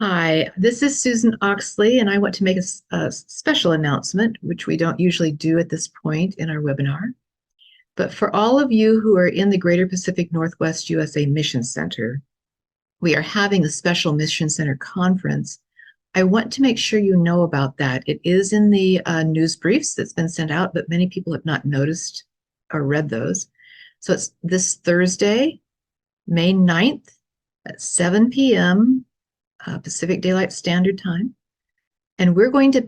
Hi, this is Susan Oxley, and I want to make a special announcement, which we don't usually do at this point in our webinar. But for all of you who are in the Greater Pacific Northwest USA Mission Center, we are having a special Mission Center conference. I want to make sure you know about that. It is in the news briefs that's been sent out, but many people have not noticed or read those. So it's this Thursday, May 9th at 7 p.m. Pacific Daylight Standard Time. And we're going to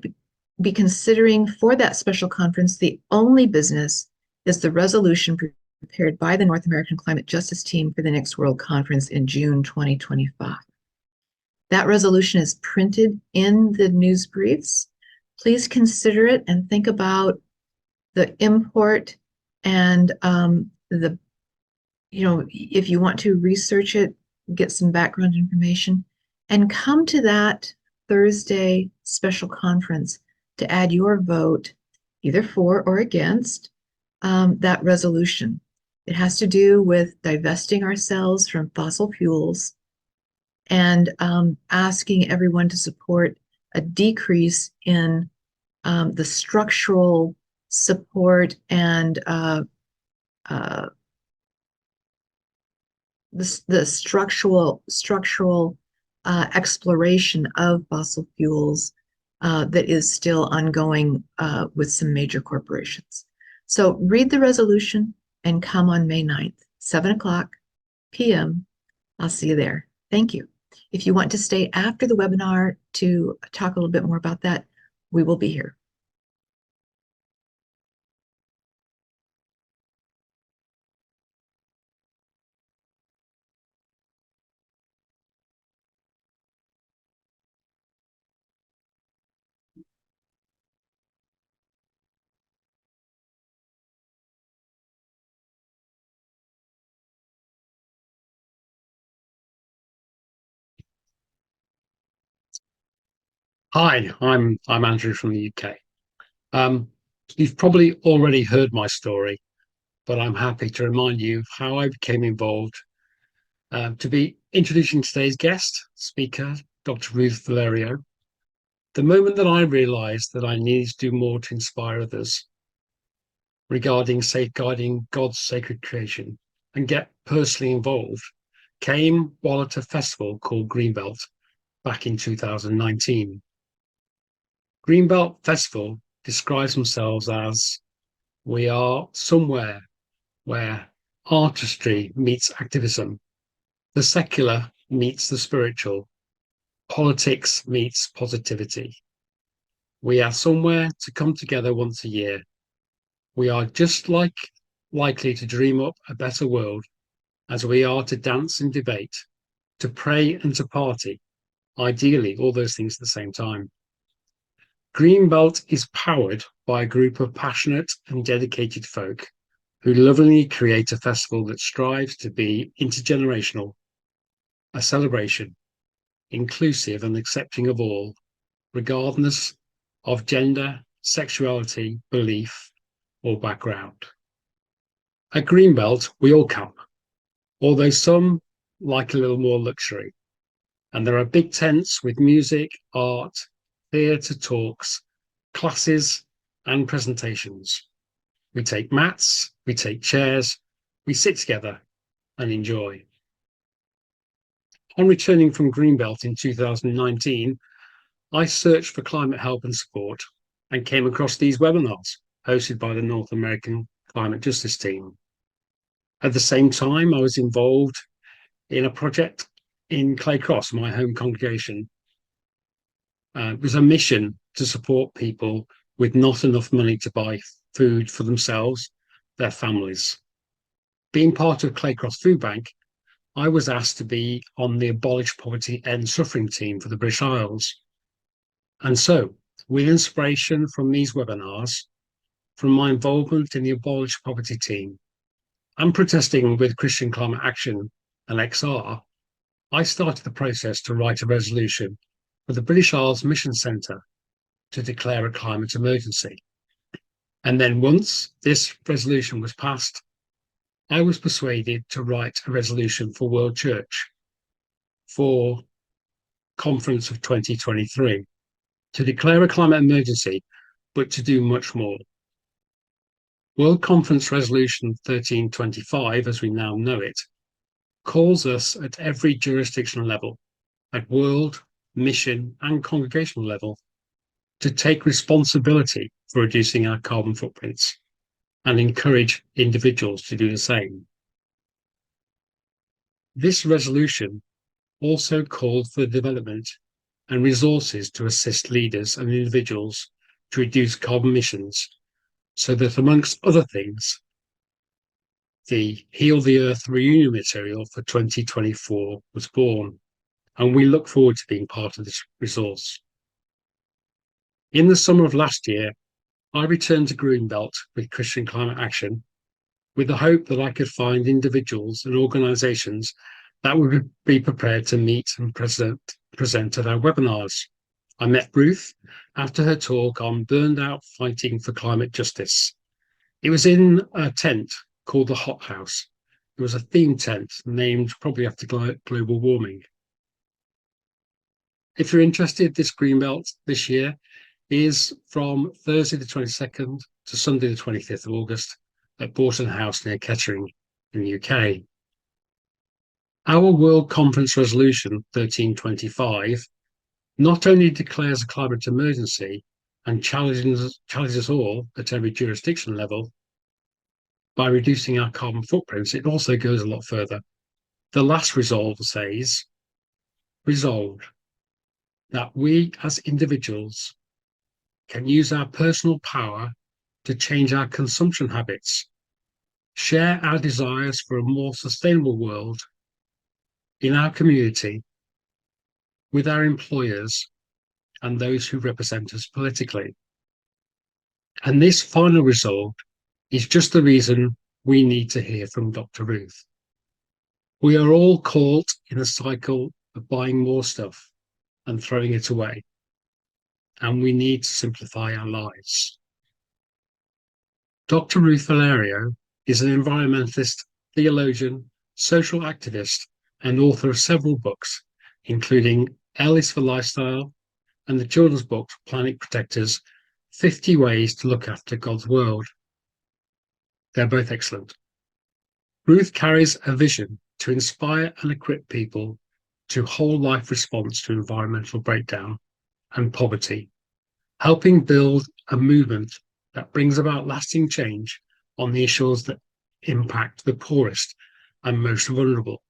be considering for that special conference, the only business is the resolution prepared by the North American Climate Justice Team for the next World Conference in June 2025. That resolution is printed in the news briefs. Please consider it and think about the import and if you want to research it, get some background information, and come to that Thursday special conference to add your vote, either for or against that resolution. It has to do with divesting ourselves from fossil fuels and asking everyone to support a decrease in the structural support and the structural exploration of fossil fuels that is still ongoing with some major corporations. So read the resolution and come on May 9th, 7 p.m. I'll see you there. Thank you. If you want to stay after the webinar to talk a little bit more about that, we will be here. Hi, I'm Andrew from the UK. You've probably already heard my story, but I'm happy to remind you of how I became involved. To be introducing today's guest speaker, Dr. Ruth Valerio, the moment that I realised that I needed to do more to inspire others regarding safeguarding God's sacred creation and get personally involved came while at a festival called Greenbelt back in 2019. Greenbelt Festival describes themselves as we are somewhere where artistry meets activism, the secular meets the spiritual, politics meets positivity. We are somewhere to come together once a year. We are just likely to dream up a better world as we are to dance and debate, to pray and to party, ideally all those things at the same time. Greenbelt is powered by a group of passionate and dedicated folk who lovingly create a festival that strives to be intergenerational, a celebration, inclusive and accepting of all, regardless of gender, sexuality, belief, or background. At Greenbelt, we all come, although some like a little more luxury. And there are big tents with music, art, theatre talks, classes, and presentations. We take mats, we take chairs, we sit together and enjoy. On returning from Greenbelt in 2019, I searched for climate help and support and came across these webinars hosted by the North American Climate Justice Team. At the same time, I was involved in a project in Clay Cross, my home congregation. It was a mission to support people with not enough money to buy food for themselves their families. Being part of Claycross Food Bank, I was asked to be on the Abolish Poverty End Suffering team for the British Isles. And so, with inspiration from these webinars, from my involvement in the Abolish Poverty team, and protesting with Christian Climate Action and XR, I started the process to write a resolution for the British Isles Mission Centre to declare a climate emergency. And then once this resolution was passed, I was persuaded to write a resolution for World Church for Conference of 2023 to declare a climate emergency, but to do much more. World Conference Resolution 1325, as we now know it, calls us at every jurisdictional level, at world, mission, and congregational level, to take responsibility for reducing our carbon footprints and encourage individuals to do the same. This resolution also called for the development and resources to assist leaders and individuals to reduce carbon emissions, so that, amongst other things, the Heal the Earth reunion material for 2024 was born, and we look forward to being part of this resource. In the summer of last year, I returned to Greenbelt with Christian Climate Action with the hope that I could find individuals and organisations that would be prepared to meet and present at our webinars. I met Ruth after her talk on Burned Out Fighting for Climate Justice. It was in a tent called the Hot House. It was a themed tent named probably after global warming. If you're interested, this Greenbelt this year is from Thursday the 22nd to Sunday the 25th of August at Borton House near Kettering in the UK. Our World Conference Resolution 1325 not only declares a climate emergency and challenges us all at every jurisdiction level by reducing our carbon footprints, it also goes a lot further. The last resolve says, resolved that we as individuals can use our personal power to change our consumption habits, share our desires for a more sustainable world in our community, with our employers and those who represent us politically. And this final resolve is just the reason we need to hear from Dr. Ruth. We are all caught in a cycle of buying more stuff and throwing it away, and we need to simplify our lives. Dr. Ruth Valerio is an environmentalist, theologian, social activist, and author of several books, including L is for Lifestyle and the children's book Planet Protectors, 50 Ways to Look After God's World. They're both excellent. Ruth carries a vision to inspire and equip people to whole life response to environmental breakdown and poverty, helping build a movement that brings about lasting change on the issues that impact the poorest and most vulnerable,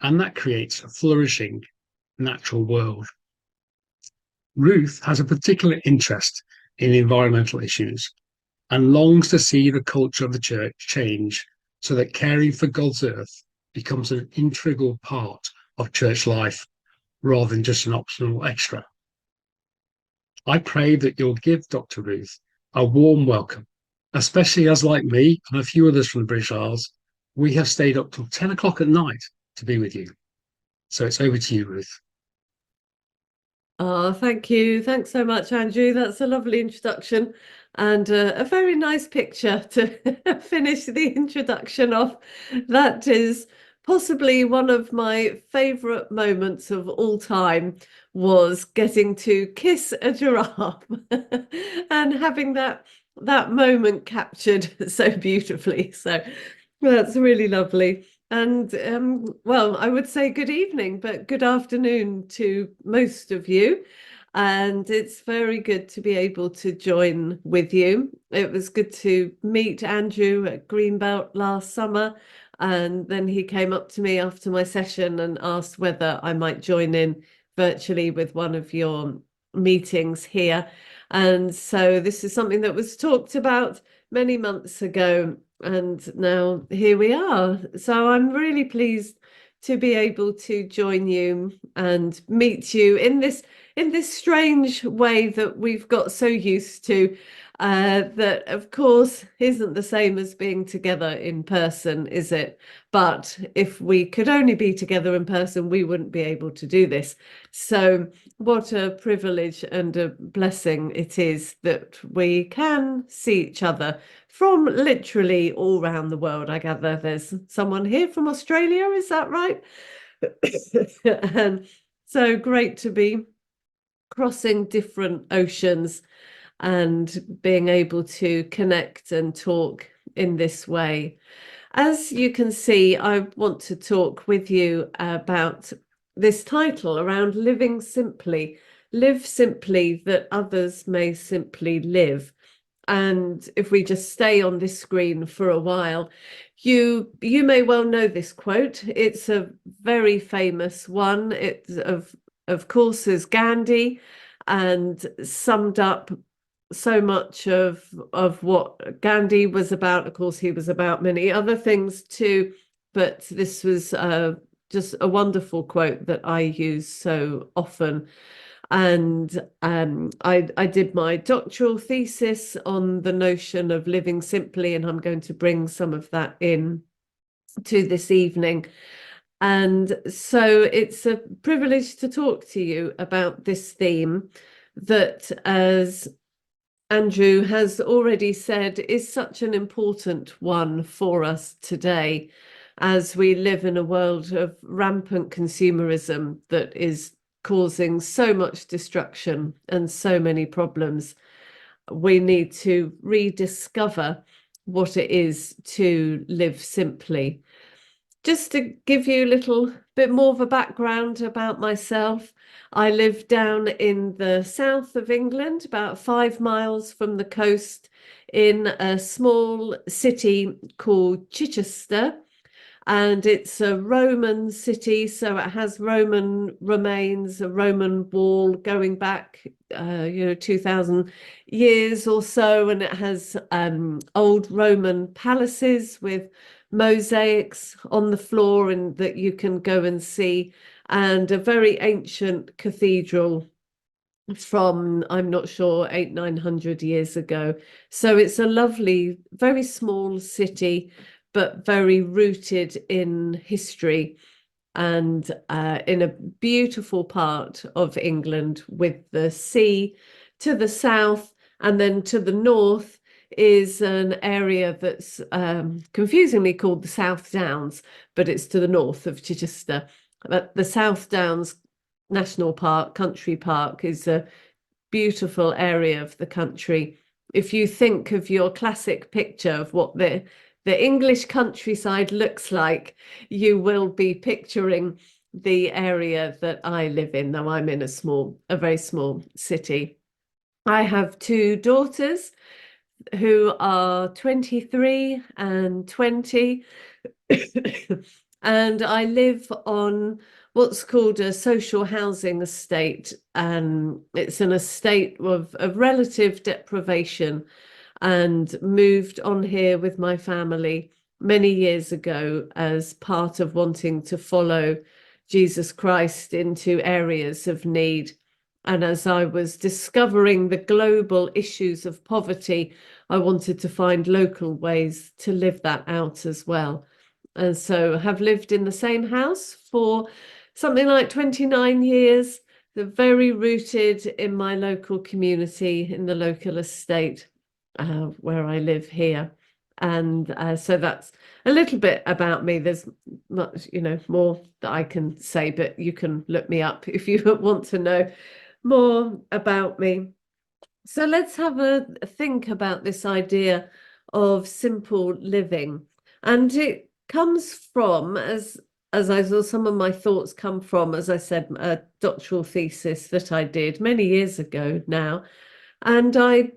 and that creates a flourishing natural world. Ruth has a particular interest in environmental issues and longs to see the culture of the church change so that caring for God's earth becomes an integral part of church life rather than just an optional extra. I pray that you'll give Dr. Ruth a warm welcome, especially as, like me and a few others from the British Isles, we have stayed up till 10 o'clock at night to be with you. So it's over to you, Ruth. Oh, thank you. Thanks so much, Andrew. That's a lovely introduction and a very nice picture to finish the introduction off. That is possibly one of my favourite moments of all time, was getting to kiss a giraffe and having that moment captured so beautifully. So that's really lovely. And well, I would say good evening, but good afternoon to most of you. And it's very good to be able to join with you. It was good to meet Andrew at Greenbelt last summer. And then he came up to me after my session and asked whether I might join in virtually with one of your meetings here. And so this is something that was talked about many months ago. and now here we are. So I'm really pleased to be able to join you and meet you in this strange way that we've got so used to, that of course isn't the same as being together in person, is it? But if we could only be together in person, we wouldn't be able to do this. So what a privilege and a blessing it is that we can see each other from literally all around the world. I gather there's someone here from Australia, is that right? And so great to be crossing different oceans and being able to connect and talk in this way. As you can see, I want to talk with you about this title around living simply. Live simply that others may simply live. And if we just stay on this screen for a while, you may well know this quote. It's a very famous one. It's of course is Gandhi, and summed up so much of what Gandhi was about. Of course, he was about many other things too, but this was just a wonderful quote that I use so often. And I did my doctoral thesis on the notion of living simply, and I'm going to bring some of that in to this evening. And so it's a privilege to talk to you about this theme that, as Andrew has already said, is such an important one for us today, as we live in a world of rampant consumerism that is causing so much destruction and so many problems. We need to rediscover what it is to live simply. Just to give you a little bit more of a background about myself, I live down in the south of England, about 5 miles from the coast, in a small city called Chichester. And it's a Roman city, so it has Roman remains, a Roman wall going back, 2,000 years or so, and it has old Roman palaces with mosaics on the floor and that you can go and see, and a very ancient cathedral from, I'm not sure, 800-900 years ago. So it's a lovely, very small city, but very rooted in history, and in a beautiful part of England with the sea to the south, and then to the north is an area that's confusingly called the South Downs, but it's to the north of Chichester. But the South Downs National Park, Country Park, is a beautiful area of the country. If you think of your classic picture of what the English countryside looks like, you will be picturing the area that I live in, though I'm in a very small city. I have 2 daughters who are 23 and 20. And I live on what's called a social housing estate, and it's an estate of relative deprivation, and moved on here with my family many years ago as part of wanting to follow Jesus Christ into areas of need. And as I was discovering the global issues of poverty, I wanted to find local ways to live that out as well. And so have lived in the same house for something like 29 years. They're very rooted in my local community, in the local estate where I live here. And so that's a little bit about me. There's much, more that I can say, but you can look me up if you want to know more about me. So let's have a think about this idea of simple living. And it comes from, as I saw, some of my thoughts come from, as I said, a doctoral thesis that I did many years ago now. And I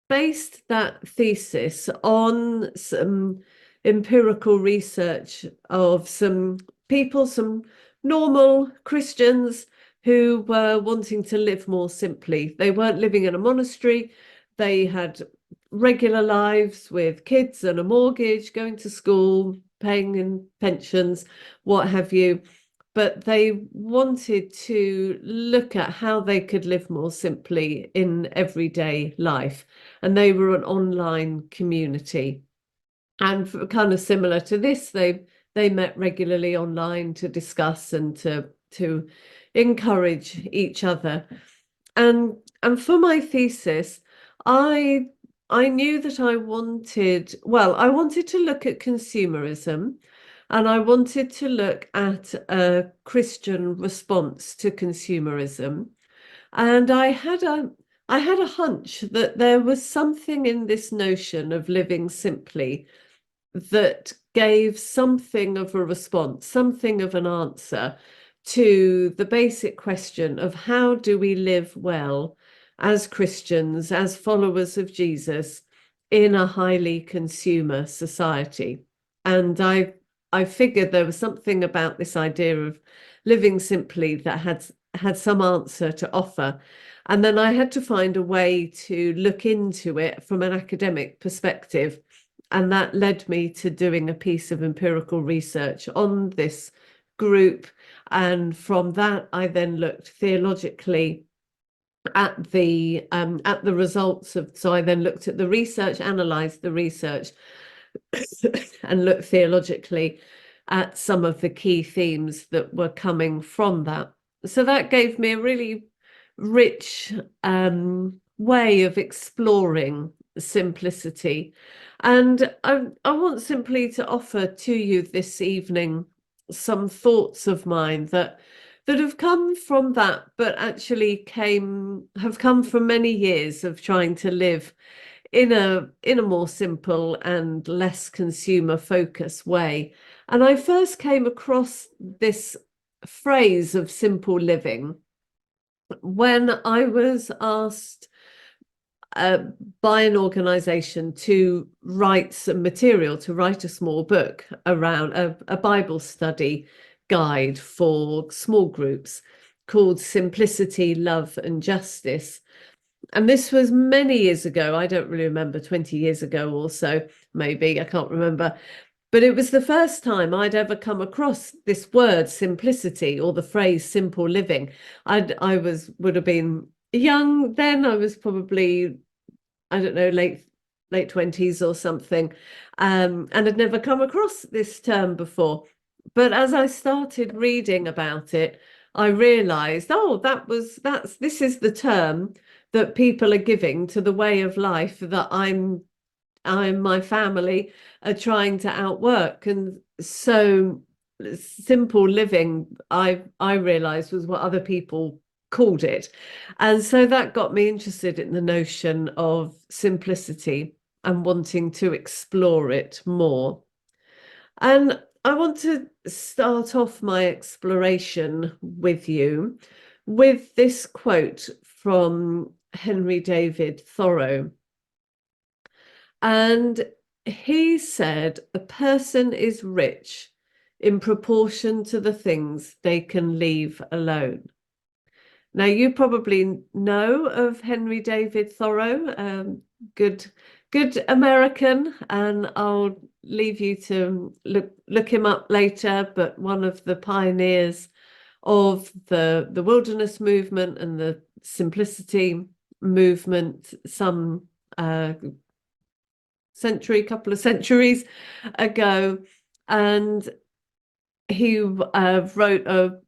based that thesis on some empirical research of some people, some normal Christians who were wanting to live more simply. They weren't living in a monastery. They had regular lives with kids and a mortgage, going to school, paying in pensions, what have you. But they wanted to look at how they could live more simply in everyday life. And they were an online community. And kind of similar to this, they met regularly online to discuss and to encourage each other. And for my thesis, I I knew that I wanted to look at consumerism, and I wanted to look at a Christian response to consumerism. And I had a hunch that there was something in this notion of living simply that gave something of a response, something of an answer to the basic question of how do we live well as Christians, as followers of Jesus in a highly consumer society. And I figured there was something about this idea of living simply that had some answer to offer. And then I had to find a way to look into it from an academic perspective. And that led me to doing a piece of empirical research on this group. And from that, I then looked theologically at the results of. So I then looked at the research, analysed the research, and looked theologically at some of the key themes that were coming from that. So that gave me a really rich way of exploring simplicity. And I want simply to offer to you this evening some thoughts of mine that have come from that, but actually have come from many years of trying to live in a more simple and less consumer focused way. And I first came across this phrase of simple living when I was asked by an organization to write some material, to write a small book around a Bible study guide for small groups called Simplicity, Love and Justice. And this was many years ago. I don't really remember, 20 years ago or so, maybe, I can't remember. But it was the first time I'd ever come across this word simplicity, or the phrase simple living. Would have been young then. I was probably, I don't know, late 20s or something, and had never come across this term before. But as I started reading about it, I realized, oh, this is the term that people are giving to the way of life that my family are trying to outwork. And so simple living, I realized, was what other people called it. And so that got me interested in the notion of simplicity and wanting to explore it more. And I want to start off my exploration with you with this quote from Henry David Thoreau. And he said, "A person is rich in proportion to the things they can leave alone." Now, you probably know of Henry David Thoreau, good American, and I'll leave you to look him up later, but one of the pioneers of the wilderness movement and the simplicity movement some couple of centuries ago. And he wrote a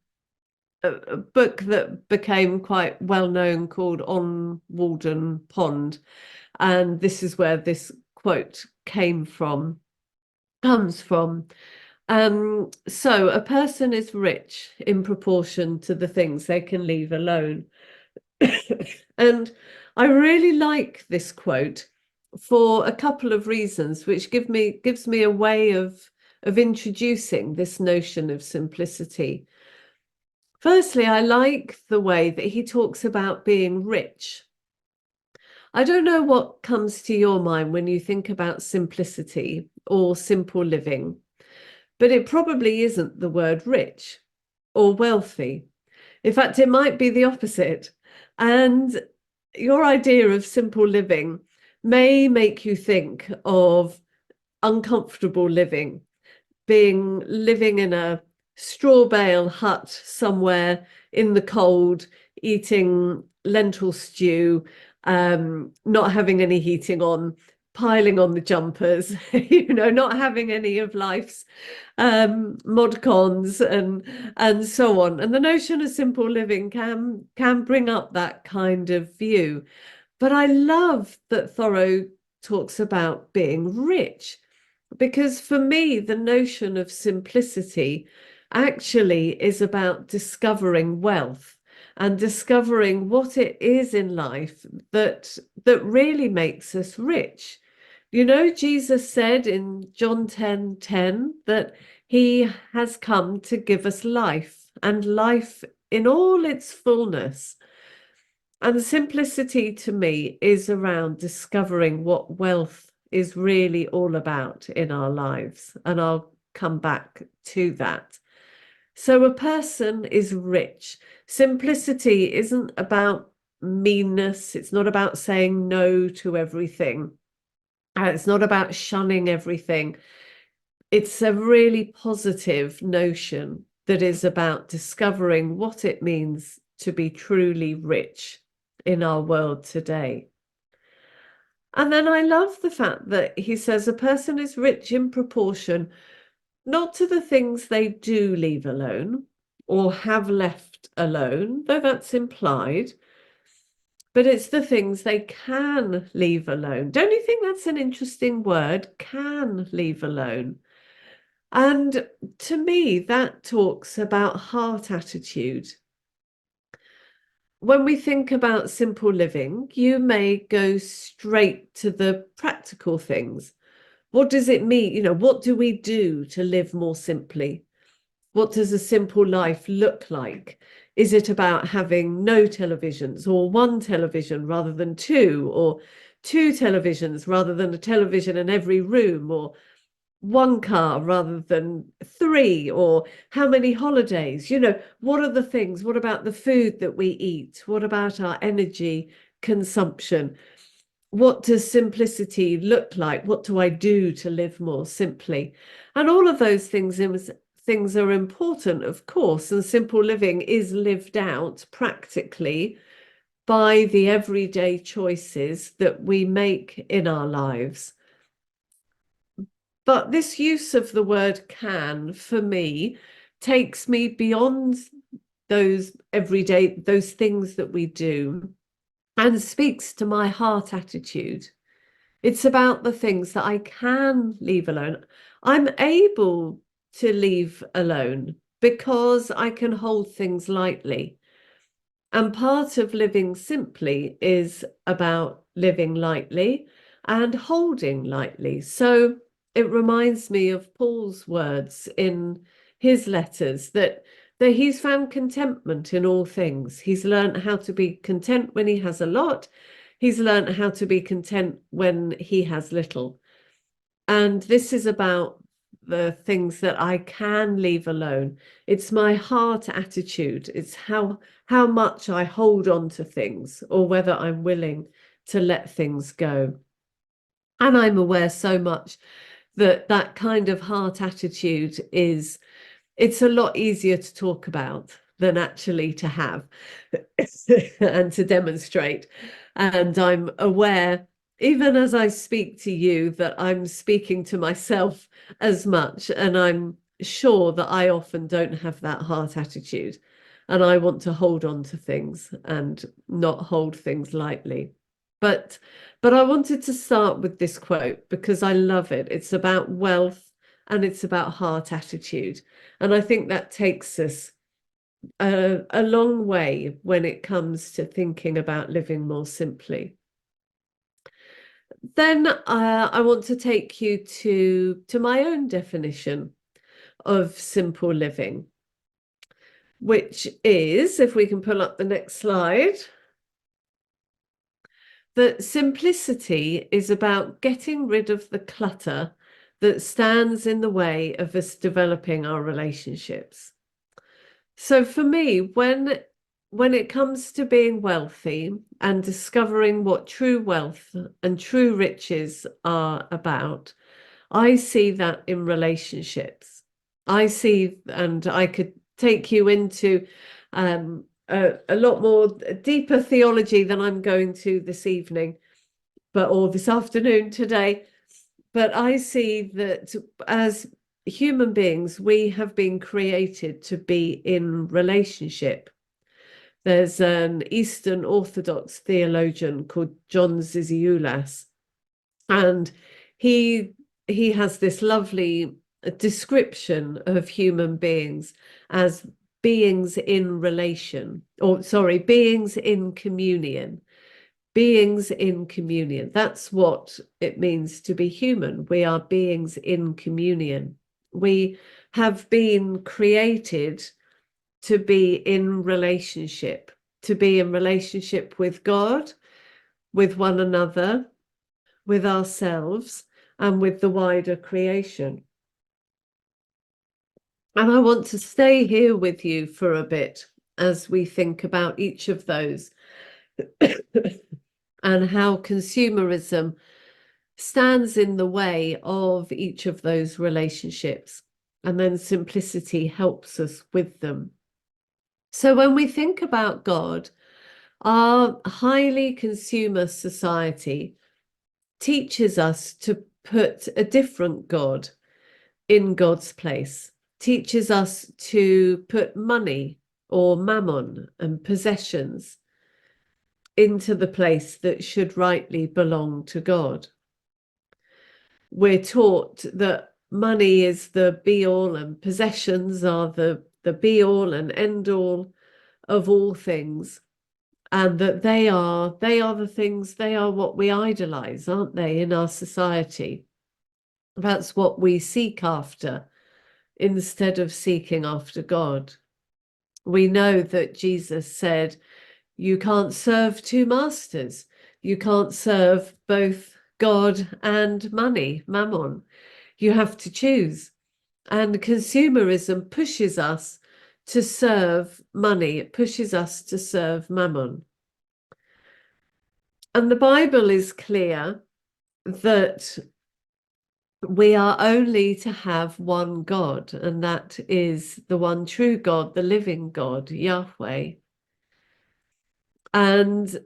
book that became quite well known called On Walden Pond. And this is where this quote comes from. So a person is rich in proportion to the things they can leave alone. And I really like this quote for a couple of reasons, which gives me a way of introducing this notion of simplicity. Firstly, I like the way that he talks about being rich. I don't know what comes to your mind when you think about simplicity or simple living, but it probably isn't the word rich or wealthy. In fact, it might be the opposite. And your idea of simple living may make you think of uncomfortable living, living in a straw bale hut somewhere in the cold, eating lentil stew, not having any heating on, piling on the jumpers, not having any of life's mod cons and so on. And the notion of simple living can bring up that kind of view. But I love that Thoreau talks about being rich, because for me, the notion of simplicity actually is about discovering wealth and discovering what it is in life that really makes us rich. Jesus said in John 10:10 that he has come to give us life, and life in all its fullness. And simplicity to me is around discovering what wealth is really all about in our lives. And I'll come back to that. So a person is rich. Simplicity isn't about meanness. It's not about saying no to everything. It's not about shunning everything. It's a really positive notion that is about discovering what it means to be truly rich in our world today. And then I love the fact that he says a person is rich in proportion, not to the things they do leave alone or have left alone, though that's implied, but it's the things they can leave alone. Don't you think that's an interesting word? Can leave alone. And to me, that talks about heart attitude. When we think about simple living, you may go straight to the practical things. What does it mean? What do we do to live more simply? What does a simple life look like? Is it about having no televisions, or one television rather than two, or two televisions rather than a television in every room, or one car rather than three, or how many holidays? What are the things? What about the food that we eat? What about our energy consumption? What does simplicity look like? What do I do to live more simply? And all of those things are important, of course, and simple living is lived out practically by the everyday choices that we make in our lives. But this use of the word can, for me, takes me beyond those things that we do, and speaks to my heart attitude. It's about the things that I can leave alone. I'm able to leave alone because I can hold things lightly. And part of living simply is about living lightly and holding lightly. So it reminds me of Paul's words in his letters that he's found contentment in all things. He's learned how to be content when he has a lot. He's learned how to be content when he has little. And this is about the things that I can leave alone. It's my heart attitude. It's how much I hold on to things, or whether I'm willing to let things go. And I'm aware so much that kind of heart attitude it's a lot easier to talk about than actually to have and to demonstrate. And I'm aware, even as I speak to you, that I'm speaking to myself as much. And I'm sure that I often don't have that heart attitude. And I want to hold on to things and not hold things lightly. But I wanted to start with this quote because I love it. It's about wealth and it's about heart attitude. And I think that takes us a long way when it comes to thinking about living more simply. Then I want to take you to my own definition of simple living, which is, if we can pull up the next slide, that simplicity is about getting rid of the clutter that stands in the way of us developing our relationships. So for me, when when it comes to being wealthy and discovering what true wealth and true riches are about, I see that in relationships. I see, and I could take you into a lot more deeper theology than I'm going to this evening, or this afternoon today. But I see that as human beings, we have been created to be in relationship. There's an Eastern Orthodox theologian called John Zizioulas, and he he has this lovely description of human beings as beings in relation, or sorry, beings in communion. Beings in communion. That's what it means to be human. We are beings in communion. We have been created to be in relationship, with God, with one another, with ourselves, and with the wider creation. And I want to stay here with you for a bit as we think about each of those and how consumerism stands in the way of each of those relationships. And then simplicity helps us with them. So when we think about God, our highly consumer society teaches us to put a different God in God's place, teaches us to put money or mammon and possessions into the place that should rightly belong to God. We're taught that money is the be all and possessions are the be all and end all of all things, and that they are the things, they are what we idolize, aren't they, in our society? That's what we seek after instead of seeking after God. We know that Jesus said, you can't serve two masters. You can't serve both God and money, mammon. You have to choose. And consumerism pushes us to serve money. It pushes us to serve mammon. And the Bible is clear that we are only to have one God, and that is the one true God, the living God, Yahweh. And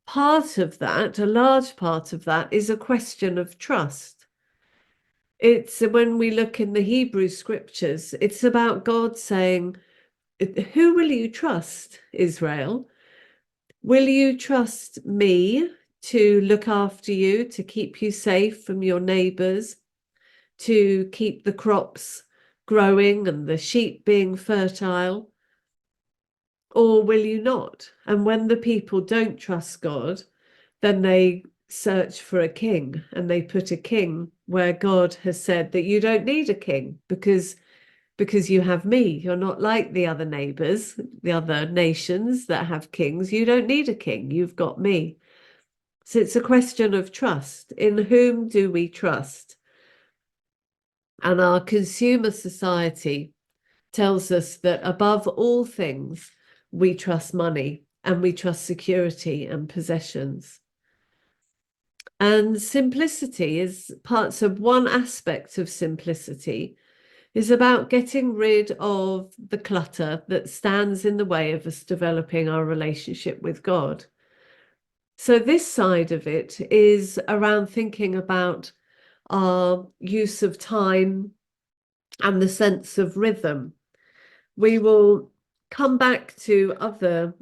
part of that, a large part of that, is a question of trust. It's when we look in the Hebrew scriptures, it's about God saying, who will you trust, Israel? Will you trust me to look after you, to keep you safe from your neighbors, to keep the crops growing and the sheep being fertile? Or will you not? And when the people don't trust God, then they search for a king, and they put a king where God has said that you don't need a king because you have me. You're not like the other neighbors, the other nations that have kings. You don't need a king. You've got me. So it's a question of trust. In whom do we trust? And our consumer society tells us that above all things, we trust money and we trust security and possessions. And simplicity is parts of one aspect of simplicity is about getting rid of the clutter that stands in the way of us developing our relationship with God. So this side of it is around thinking about our use of time and the sense of rhythm. We will come back to other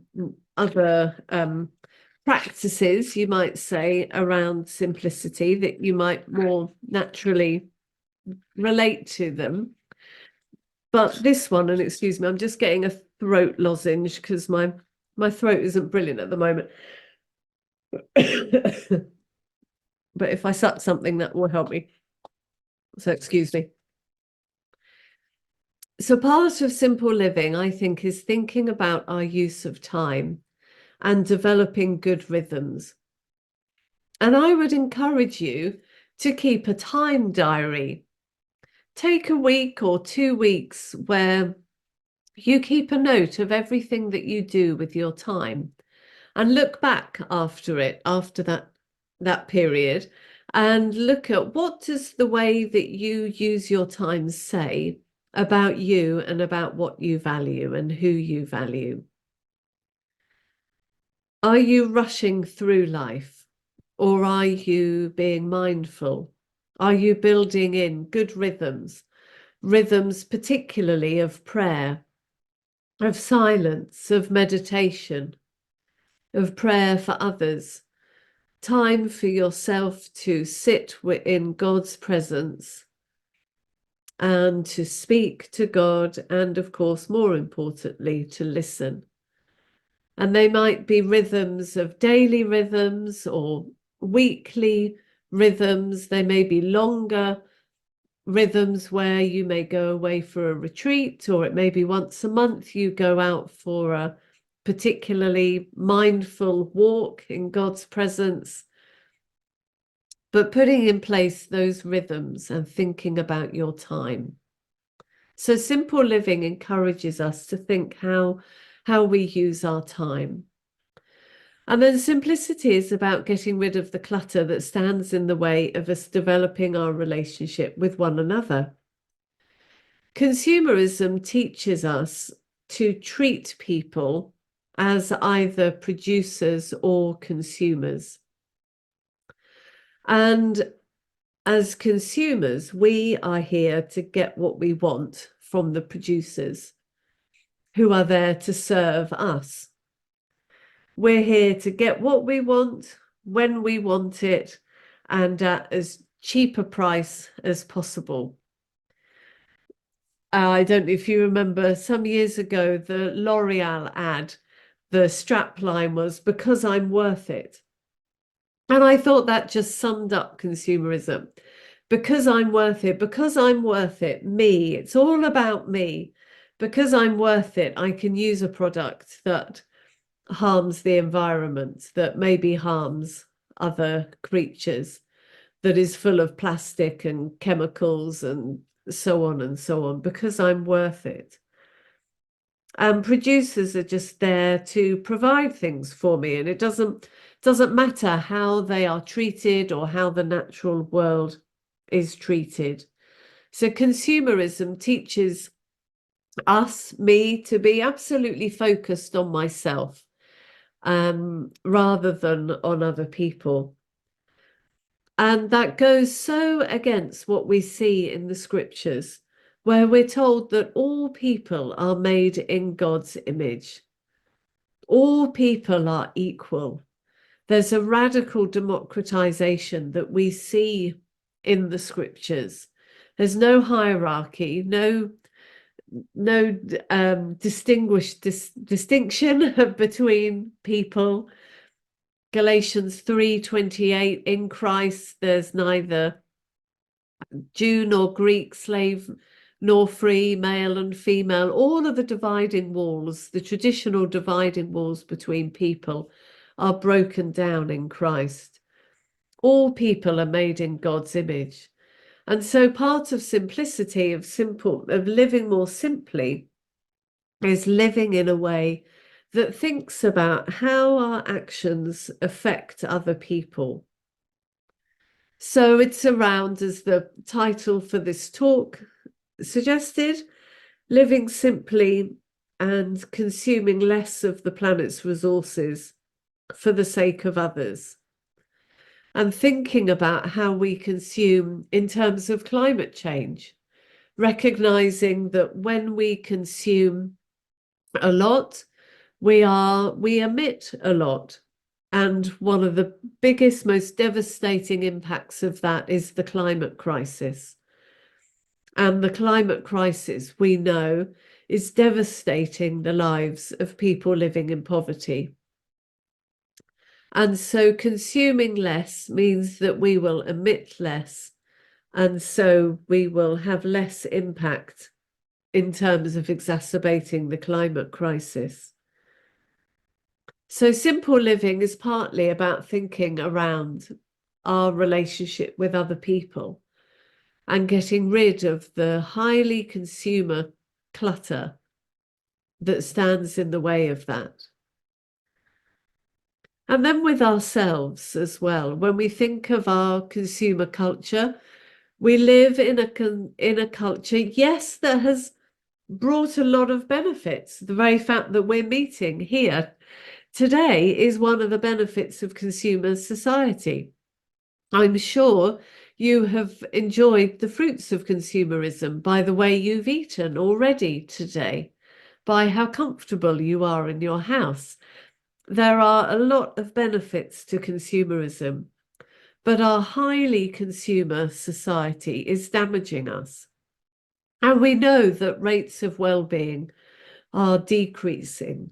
practices, you might say, around simplicity that you might more naturally relate to them. But this one, and excuse me, I'm just getting a throat lozenge because my throat isn't brilliant at the moment. But if I suck something, that will help me. So excuse me. So part of simple living, I think, is thinking about our use of time and developing good rhythms. And I would encourage you to keep a time diary. Take a week or 2 weeks where You keep a note of everything that you do with your time and look back after it, after that period, and look at what does the way that you use your time say about you and about what you value and who you value. Are you rushing through life, or are you being mindful? Are you building in good rhythms particularly of prayer, of silence, of meditation, of prayer for others, time for yourself to sit in God's presence and to speak to God, and of course, more importantly, to listen. And they might be rhythms of daily rhythms or weekly rhythms. They may be longer rhythms where you may go away for a retreat, or it may be once a month you go out for a particularly mindful walk in God's presence. But putting in place those rhythms and thinking about your time. So simple living encourages us to think how we use our time. And then simplicity is about getting rid of the clutter that stands in the way of us developing our relationship with one another. Consumerism teaches us to treat people as either producers or consumers. And as consumers, we are here to get what we want from the producers who are there to serve us. We're here to get what we want, when we want it, and at as cheap a price as possible. I don't know if you remember some years ago, the L'Oreal ad, the strap line was, "Because I'm worth it." And I thought that just summed up consumerism. Because I'm worth it, because I'm worth it, me, it's all about me. Because I'm worth it, I can use a product that harms the environment, that maybe harms other creatures, that is full of plastic and chemicals and so on and so on, because I'm worth it. And producers are just there to provide things for me, and it doesn't matter how they are treated or how the natural world is treated. So consumerism teaches us, me, to be absolutely focused on myself rather than on other people. And that goes so against what we see in the scriptures, where we're told that all people are made in God's image. All people are equal. There's a radical democratization that we see in the scriptures. There's no hierarchy, no distinction between people. Galatians 3:28, in Christ there's neither Jew nor Greek, slave nor free, male and female. All of the dividing walls, the traditional dividing walls between people, are broken down in Christ. All people are made in God's image. And so part of simplicity, of living more simply, is living in a way that thinks about how our actions affect other people. So it's around, as the title for this talk suggested, living simply and consuming less of the planet's resources for the sake of others, and thinking about how we consume in terms of climate change, recognizing that when we consume a lot, we emit a lot. And one of the biggest, most devastating impacts of that is the climate crisis. And the climate crisis, we know, is devastating the lives of people living in poverty. And so consuming less means that we will emit less, and so we will have less impact in terms of exacerbating the climate crisis. So simple living is partly about thinking around our relationship with other people and getting rid of the highly consumer clutter that stands in the way of that. And then with ourselves as well, when we think of our consumer culture, we live in a culture, yes, that has brought a lot of benefits. The very fact that we're meeting here today is one of the benefits of consumer society. I'm sure you have enjoyed the fruits of consumerism by the way you've eaten already today, by how comfortable you are in your house. There are a lot of benefits to consumerism, but our highly consumer society is damaging us. And we know that rates of well-being are decreasing.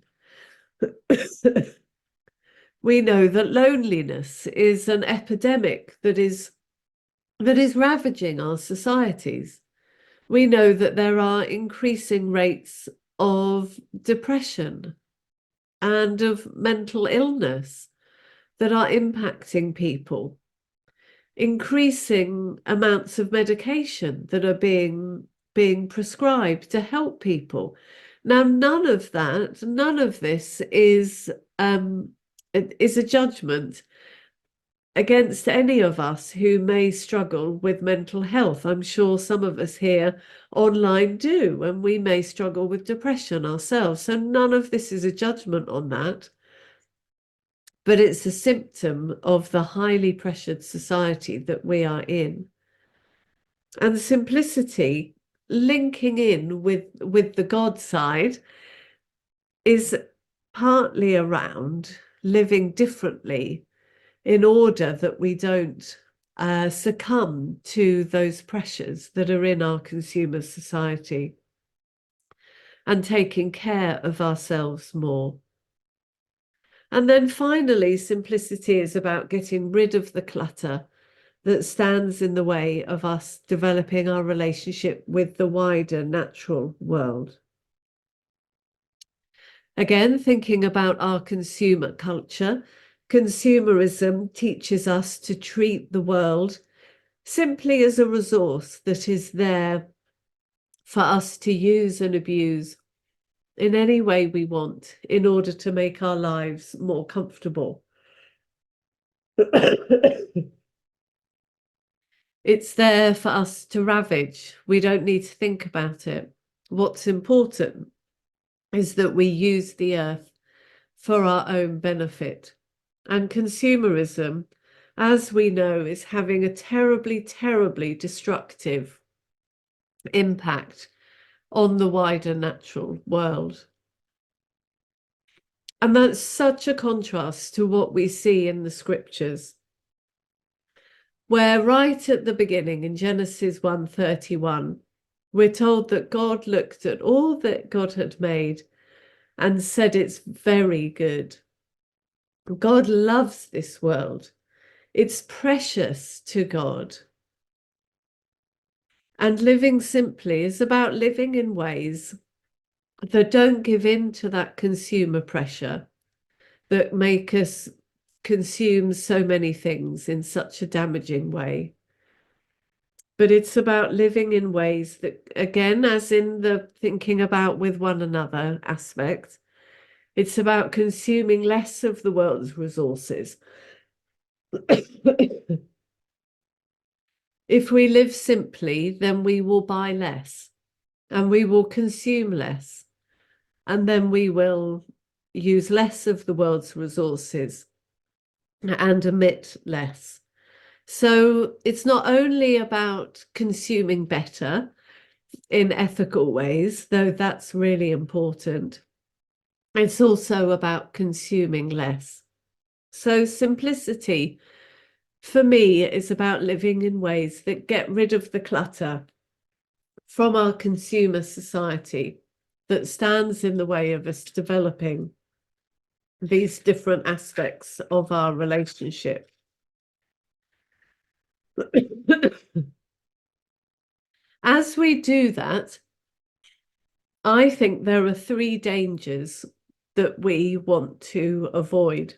We know that loneliness is an epidemic that is ravaging our societies. We know that there are increasing rates of depression and of mental illness that are impacting people, increasing amounts of medication that are being prescribed to help people. Now, none of this is a judgment against any of us who may struggle with mental health. I'm sure some of us here online do, and we may struggle with depression ourselves. So none of this is a judgment on that, but it's a symptom of the highly pressured society that we are in. And simplicity, linking in with the God side, is partly around living differently in order that we don't succumb to those pressures that are in our consumer society, and taking care of ourselves more. And then finally, simplicity is about getting rid of the clutter that stands in the way of us developing our relationship with the wider natural world. Again, thinking about our consumer culture, consumerism teaches us to treat the world simply as a resource that is there for us to use and abuse in any way we want in order to make our lives more comfortable. It's there for us to ravage. We don't need to think about it. What's important is that we use the earth for our own benefit. And consumerism, as we know, is having a terribly, terribly destructive impact on the wider natural world. And that's such a contrast to what we see in the scriptures, where right at the beginning in Genesis 1:31, we're told that God looked at all that God had made and said it's very good. God loves this world. It's precious to God. And living simply is about living in ways that don't give in to that consumer pressure that make us consume so many things in such a damaging way. But it's about living in ways that, again, as in the thinking about with one another aspect, it's about consuming less of the world's resources. If we live simply, then we will buy less and we will consume less, and then we will use less of the world's resources and emit less. So it's not only about consuming better in ethical ways, though that's really important. It's also about consuming less. So simplicity, for me, is about living in ways that get rid of the clutter from our consumer society that stands in the way of us developing these different aspects of our relationship. As we do that, I think there are three dangers that we want to avoid.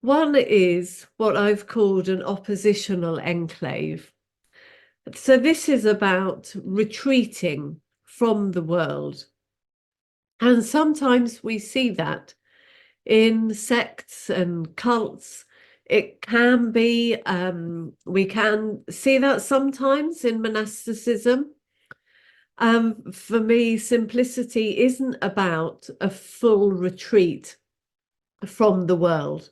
One is what I've called an oppositional enclave. So this is about retreating from the world And sometimes we see that in sects and cults. It can be, we can see that sometimes in monasticism. For me, simplicity isn't about a full retreat from the world.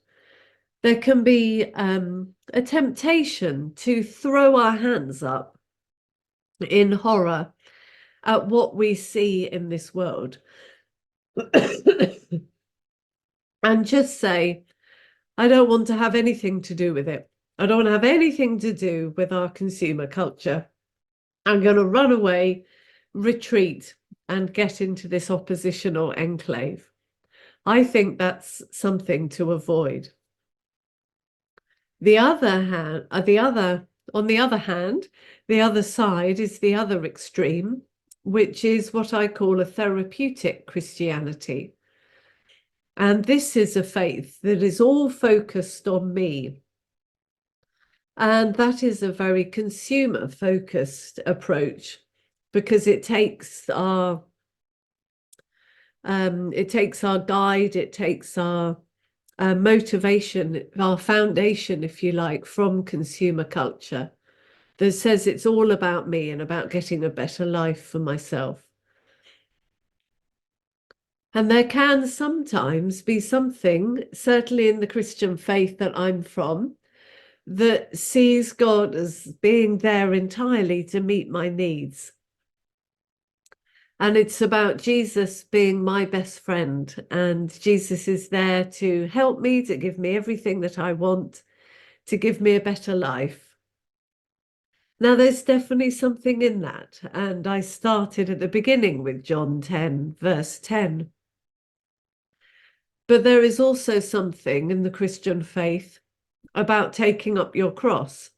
There can be a temptation to throw our hands up in horror at what we see in this world and just say, I don't want to have anything to do with it. I don't want to have anything to do with our consumer culture. I'm going to run away, retreat, and get into this oppositional enclave. I think that's something to avoid. On the other hand, the other side is the other extreme, which is what I call a therapeutic Christianity. And this is a faith that is all focused on me. And that is a very consumer focused approach, because it takes our guide, it takes our motivation, our foundation, if you like, from consumer culture that says it's all about me and about getting a better life for myself. And there can sometimes be something, certainly in the Christian faith that I'm from, that sees God as being there entirely to meet my needs. And it's about Jesus being my best friend, and Jesus is there to help me, to give me everything that I want, to give me a better life. Now, there's definitely something in that. And I started at the beginning with John 10, verse 10. But there is also something in the Christian faith about taking up your cross,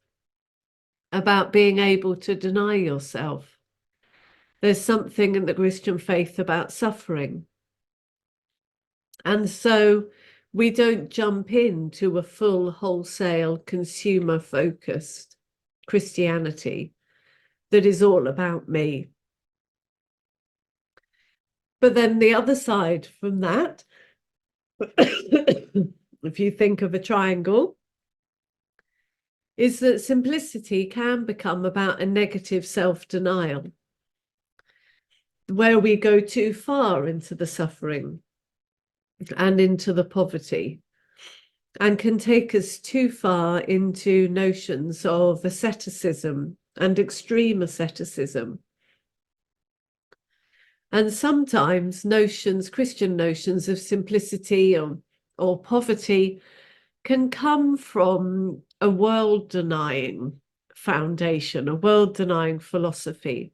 about being able to deny yourself. There's something in the Christian faith about suffering. And so we don't jump into a full wholesale consumer focused Christianity that is all about me. But then the other side from that, if you think of a triangle, is that simplicity can become about a negative self-denial, where we go too far into the suffering and into the poverty, and can take us too far into notions of asceticism and extreme asceticism. And sometimes Christian notions of simplicity or poverty can come from a world-denying foundation, a world-denying philosophy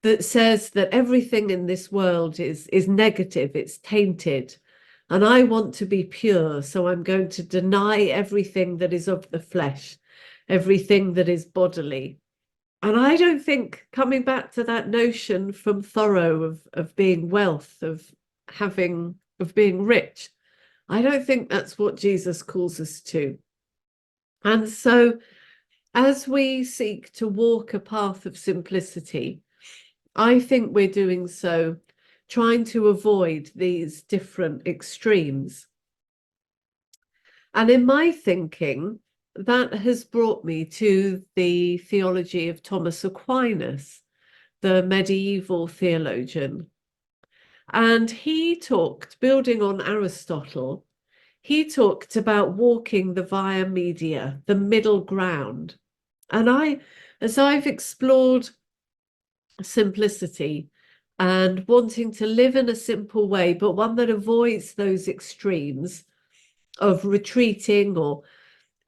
that says that everything in this world is negative, it's tainted, and I want to be pure, so I'm going to deny everything that is of the flesh, everything that is bodily. And I don't think, coming back to that notion from Thoreau of being wealth, of being rich, I don't think that's what Jesus calls us to. And so as we seek to walk a path of simplicity, I think we're doing so trying to avoid these different extremes. And in my thinking, that has brought me to the theology of Thomas Aquinas, the medieval theologian. And he talked, building on Aristotle, he talked about walking the via media, the middle ground. And as I've explored simplicity and wanting to live in a simple way, but one that avoids those extremes of retreating or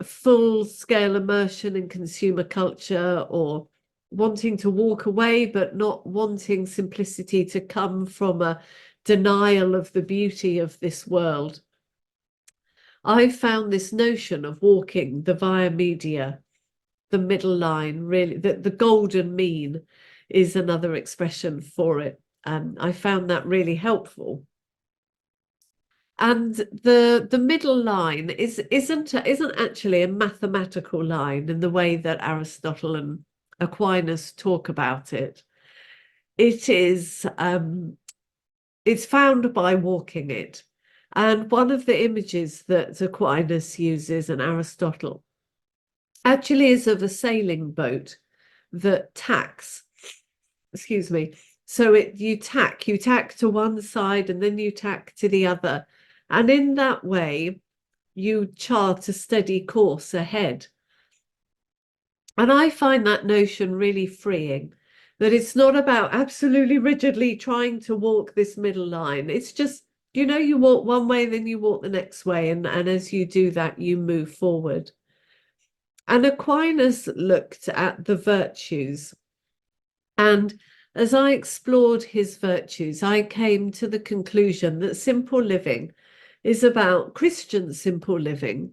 full-scale immersion in consumer culture, or wanting to walk away but not wanting simplicity to come from a denial of the beauty of this world. I found this notion of walking the via media, the middle line, really, the golden mean is another expression for it. I found that really helpful. And the middle line isn't actually a mathematical line in the way that Aristotle and Aquinas talk about it. It is It's found by walking it. And one of the images that Aquinas uses and Aristotle actually is of a sailing boat that tacks, excuse me. So you tack to one side and then you tack to the other. And in that way, you chart a steady course ahead. And I find that notion really freeing, that it's not about absolutely rigidly trying to walk this middle line. It's just, you walk one way, then you walk the next way. And as you do that, you move forward. And Aquinas looked at the virtues. And as I explored his virtues, I came to the conclusion that simple living is about Christian simple living,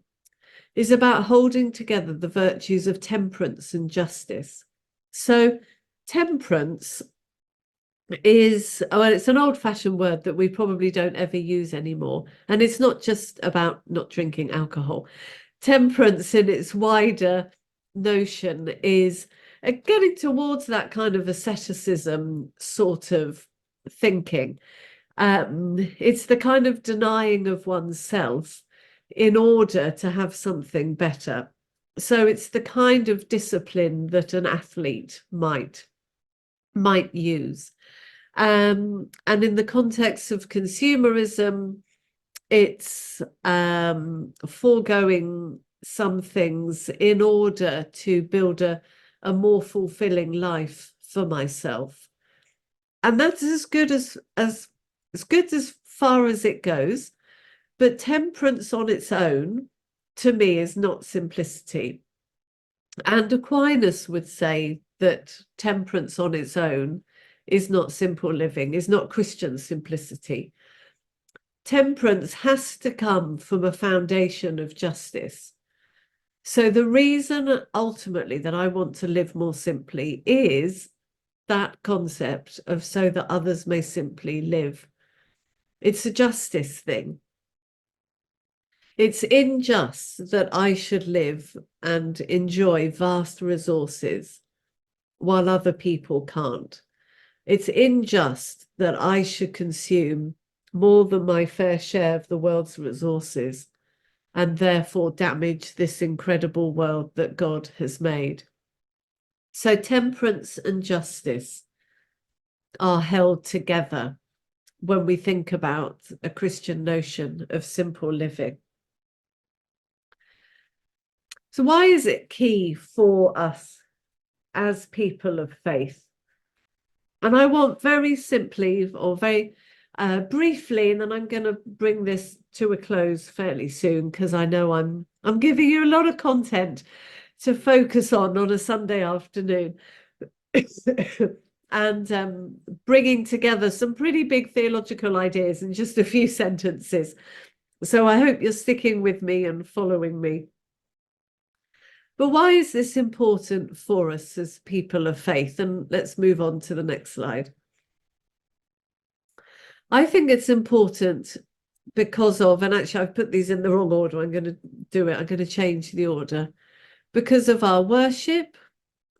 is about holding together the virtues of temperance and justice. So temperance is, well, it's an old-fashioned word that we probably don't ever use anymore. And it's not just about not drinking alcohol. Temperance in its wider notion is getting towards that kind of asceticism sort of thinking. It's the kind of denying of oneself in order to have something better. So it's the kind of discipline that an athlete might use. And in the context of consumerism, it's foregoing some things in order to build a more fulfilling life for myself. And that's as good as far as it goes. But temperance on its own, to me, is not simplicity. And Aquinas would say that temperance on its own is not simple living, is not Christian simplicity. Temperance has to come from a foundation of justice. So the reason ultimately that I want to live more simply is that concept of so that others may simply live. It's a justice thing. It's unjust that I should live and enjoy vast resources while other people can't. It's unjust that I should consume more than my fair share of the world's resources and therefore damage this incredible world that God has made. So temperance and justice are held together when we think about a Christian notion of simple living. So why is it key for us as people of faith? And I want very simply or very briefly, and then I'm going to bring this to a close fairly soon because I know I'm giving you a lot of content to focus on a Sunday afternoon. And bringing together some pretty big theological ideas in just a few sentences. So I hope you're sticking with me and following me. But why is this important for us as people of faith? And let's move on to the next slide. I think it's important because of, and actually I've put these in the wrong order. I'm going to do it. I'm going to change the order because of our worship,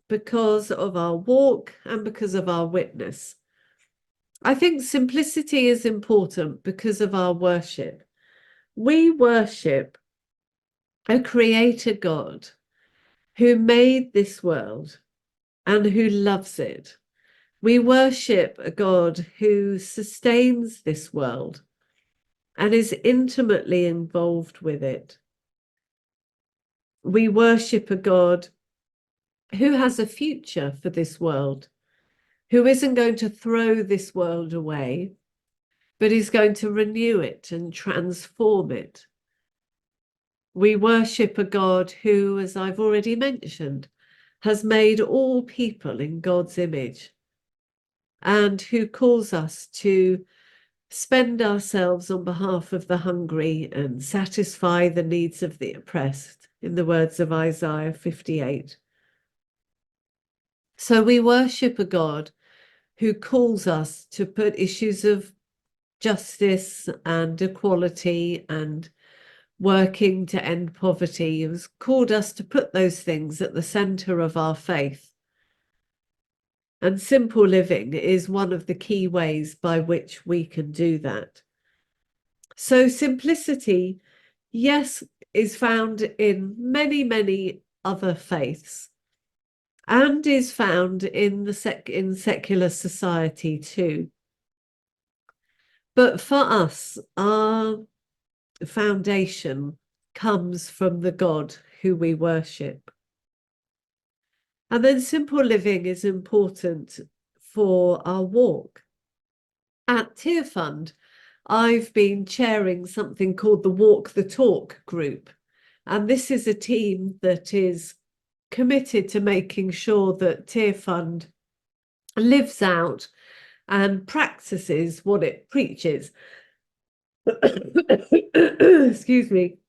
because of our walk, and because of our witness. I think simplicity is important because of our worship. We worship a creator God who made this world and who loves it. We worship a God who sustains this world and is intimately involved with it. We worship a God who has a future for this world, who isn't going to throw this world away, but is going to renew it and transform it. We worship a God who, as I've already mentioned, has made all people in God's image and who calls us to spend ourselves on behalf of the hungry and satisfy the needs of the oppressed, in the words of Isaiah 58. So we worship a God who calls us to put issues of justice and equality and working to end poverty. He has called us to put those things at the center of our faith. And simple living is one of the key ways by which we can do that. So simplicity, yes, is found in many, many other faiths and is found in in secular society too. But for us, our foundation comes from the God who we worship. And then simple living is important for our walk. At Tear Fund, I've been chairing something called the Walk the Talk group. And this is a team that is committed to making sure that Tear Fund lives out and practices what it preaches. Excuse me.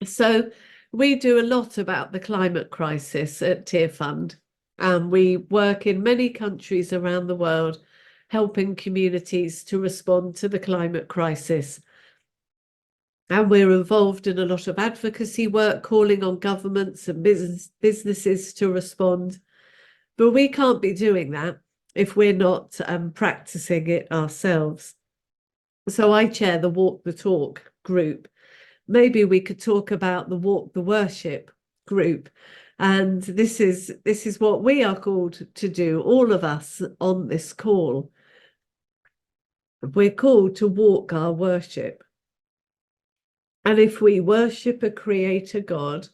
So we do a lot about the climate crisis at Tear Fund, and we work in many countries around the world helping communities to respond to the climate crisis. And we're involved in a lot of advocacy work, calling on governments and businesses to respond. But we can't be doing that if we're not practicing it ourselves. So I chair the Walk the Talk group. Maybe we could talk about the Walk the Worship group. And this is what we are called to do, all of us on this call. We're called to walk our worship. And if we worship a creator God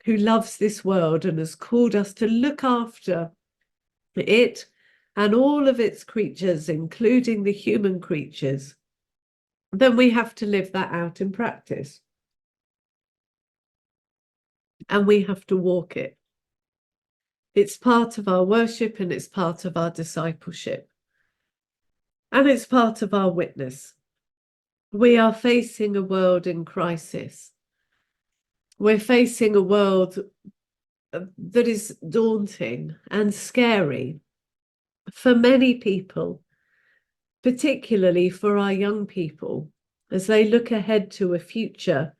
who loves this world and has called us to look after it and all of its creatures, including the human creatures, then we have to live that out in practice. And we have to walk it. It's part of our worship and it's part of our discipleship. And it's part of our witness. We are facing a world in crisis. We're facing a world that is daunting and scary for many people, particularly for our young people, as they look ahead to a future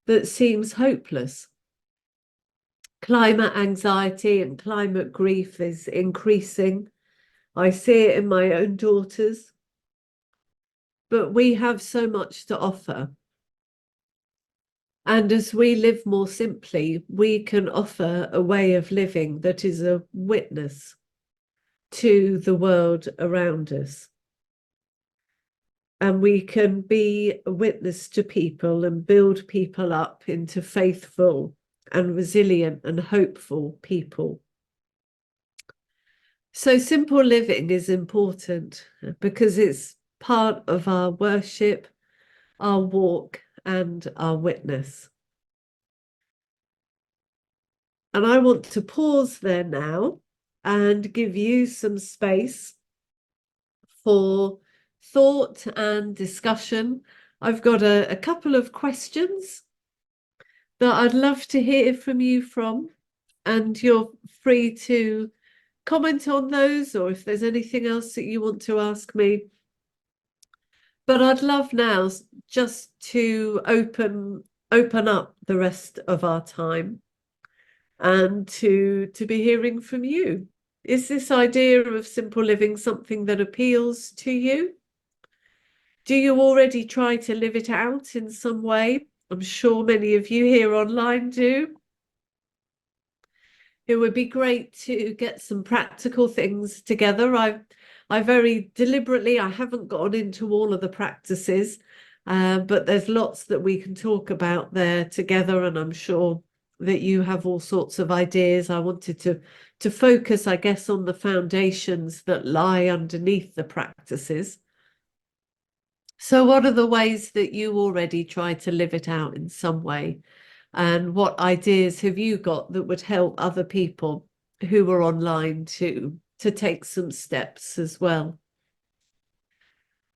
that seems hopeless. Climate anxiety and climate grief is increasing. I see it in my own daughters. But we have so much to offer. And as we live more simply, we can offer a way of living that is a witness to the world around us. And we can be a witness to people and build people up into faithful and resilient and hopeful people. So simple living is important because it's part of our worship, our walk, and our witness. And I want to pause there now and give you some space for thought and discussion. I've got a couple of questions that I'd love to hear from you from, and you're free to comment on those, or if there's anything else that you want to ask me. But I'd love now just to open up the rest of our time and to be hearing from you. Is this idea of simple living something that appeals to you? Do you already try to live it out in some way? I'm sure many of you here online do. It would be great to get some practical things together. I very deliberately, I haven't gone into all of the practices, but there's lots that we can talk about there together, and I'm sure that you have all sorts of ideas. I wanted to focus, I guess, on the foundations that lie underneath the practices. So what are the ways that you already try to live it out in some way? And what ideas have you got that would help other people who are online to take some steps as well?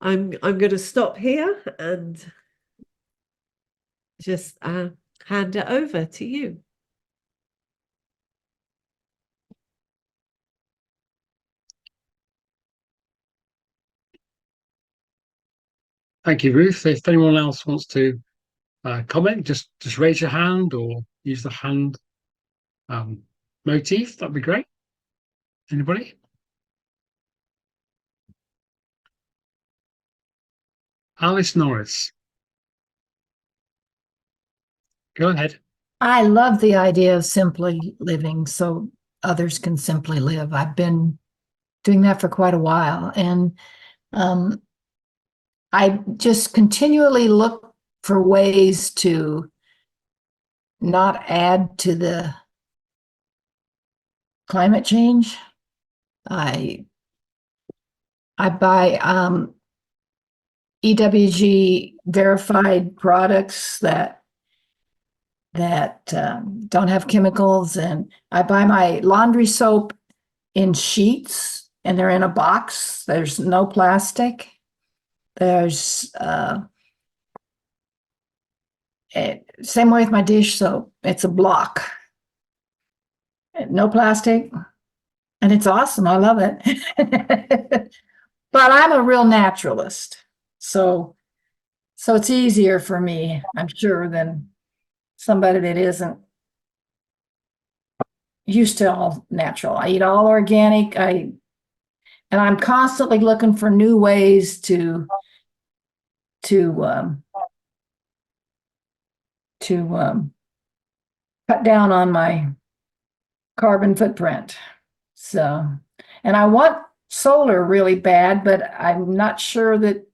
I'm going to stop here and just hand it over to you. Thank you, Ruth. If anyone else wants to comment, just raise your hand or use the hand motif. That'd be great. Anybody? Alice Norris. Go ahead. I love the idea of simply living so others can simply live. I've been doing that for quite a while. And um, I just continually look for ways to not add to the climate change. I buy EWG verified products that don't have chemicals, and I buy my laundry soap in sheets, and they're in a box. There's no plastic. There's same way with my dish soap. It's a block, no plastic, and it's awesome. I love it. But I'm a real naturalist, so it's easier for me, I'm sure, than somebody that isn't used to all natural. I eat all organic. And I'm constantly looking for new ways to um, to cut down on my carbon footprint. So, and I want solar really bad, but I'm not sure that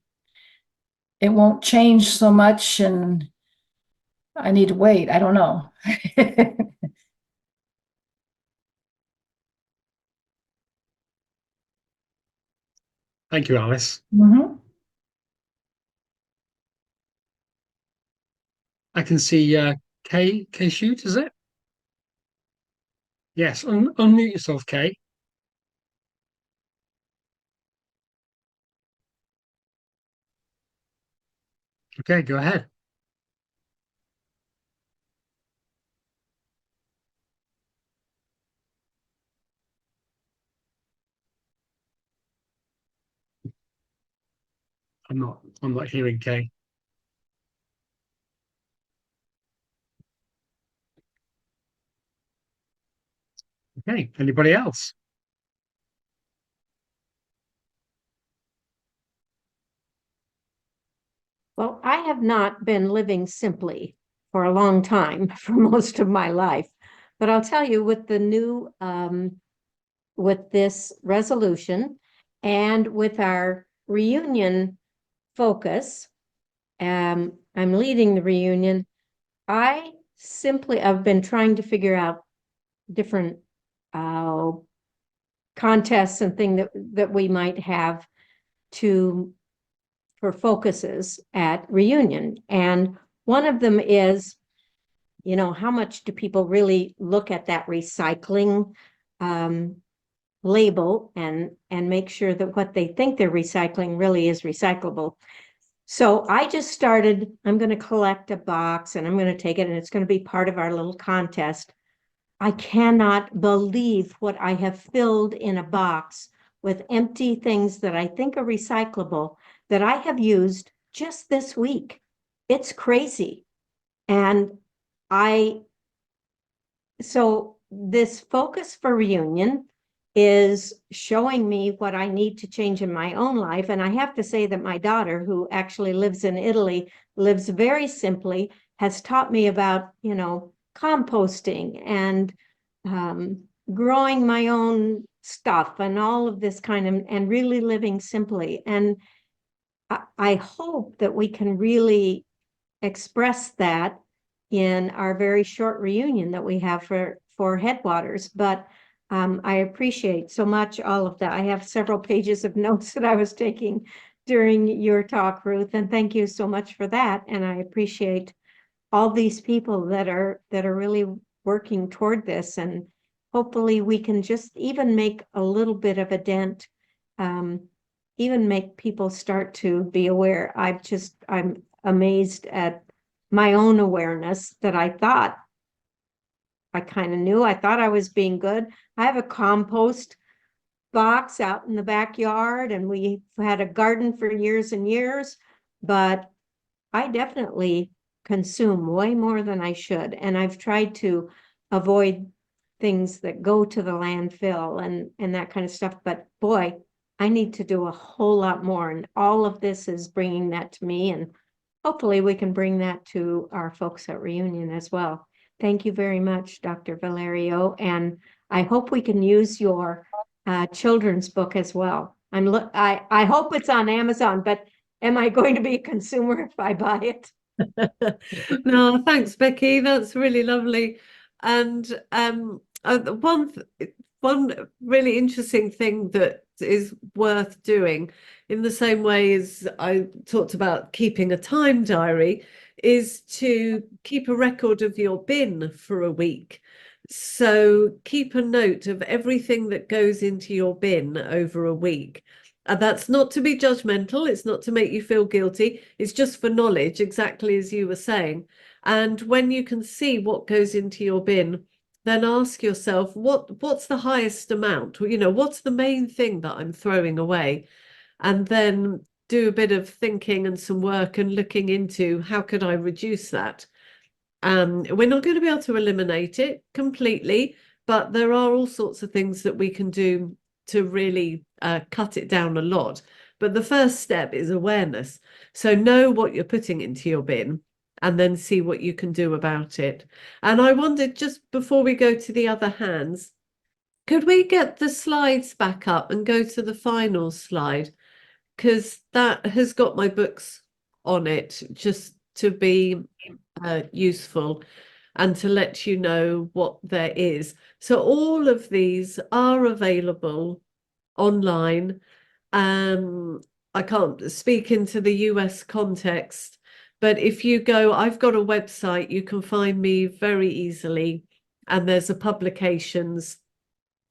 it won't change so much, and I need to wait. I don't know. Thank you, Alice. Mhm. I can see Kay Shoot, is it? Yes, unmute yourself, Kay. Okay, go ahead. I'm not hearing Kay. Okay, anybody else? Well, I have not been living simply for a long time, for most of my life. But I'll tell you, with the new, with this resolution and with our reunion focus, I'm leading the reunion. I've been trying to figure out different contests and things that we might have for focuses at reunion. And one of them is, how much do people really look at that recycling label and make sure that what they think they're recycling really is recyclable. So I just started, I'm going to collect a box and I'm going to take it, and it's going to be part of our little contest. I cannot believe what I have filled in a box with empty things that I think are recyclable that I have used just this week. It's crazy. And so this focus for reunion is showing me what I need to change in my own life. And I have to say that my daughter, who actually lives in Italy, lives very simply, has taught me about, composting and growing my own stuff and all of this kind of, and really living simply. And I hope that we can really express that in our very short reunion that we have for Headwaters. But I appreciate so much all of that. I have several pages of notes that I was taking during your talk, Ruth, and thank you so much for that. And I appreciate all these people that are really working toward this, and hopefully we can just even make a little bit of a dent, even make people start to be aware. I'm amazed at my own awareness that I thought I kind of knew. I thought I was being good. I have a compost box out in the backyard, and we had a garden for years and years, but I definitely consume way more than I should. And I've tried to avoid things that go to the landfill and that kind of stuff. But boy, I need to do a whole lot more. And all of this is bringing that to me. And hopefully we can bring that to our folks at Reunion as well. Thank you very much, Dr. Valerio. And I hope we can use your children's book as well. I hope it's on Amazon, but am I going to be a consumer if I buy it? No, thanks, Becky. That's really lovely. And one really interesting thing that is worth doing, in the same way as I talked about keeping a time diary, is to keep a record of your bin for a week. So keep a note of everything that goes into your bin over a week. And that's not to be judgmental. It's not to make you feel guilty. It's just for knowledge, exactly as you were saying. And when you can see what goes into your bin, then ask yourself, what's the highest amount? You know, what's the main thing that I'm throwing away? And then do a bit of thinking and some work and looking into how could I reduce that? We're not going to be able to eliminate it completely, but there are all sorts of things that we can do to really cut it down a lot. But the first step is awareness. So know what you're putting into your bin and then see what you can do about it. And I wondered, just before we go to the other hands, could we get the slides back up and go to the final slide? Because that has got my books on it, just to be useful and to let you know what there is. So all of these are available online. I can't speak into the US context, but if you go, I've got a website, you can find me very easily, and there's a publications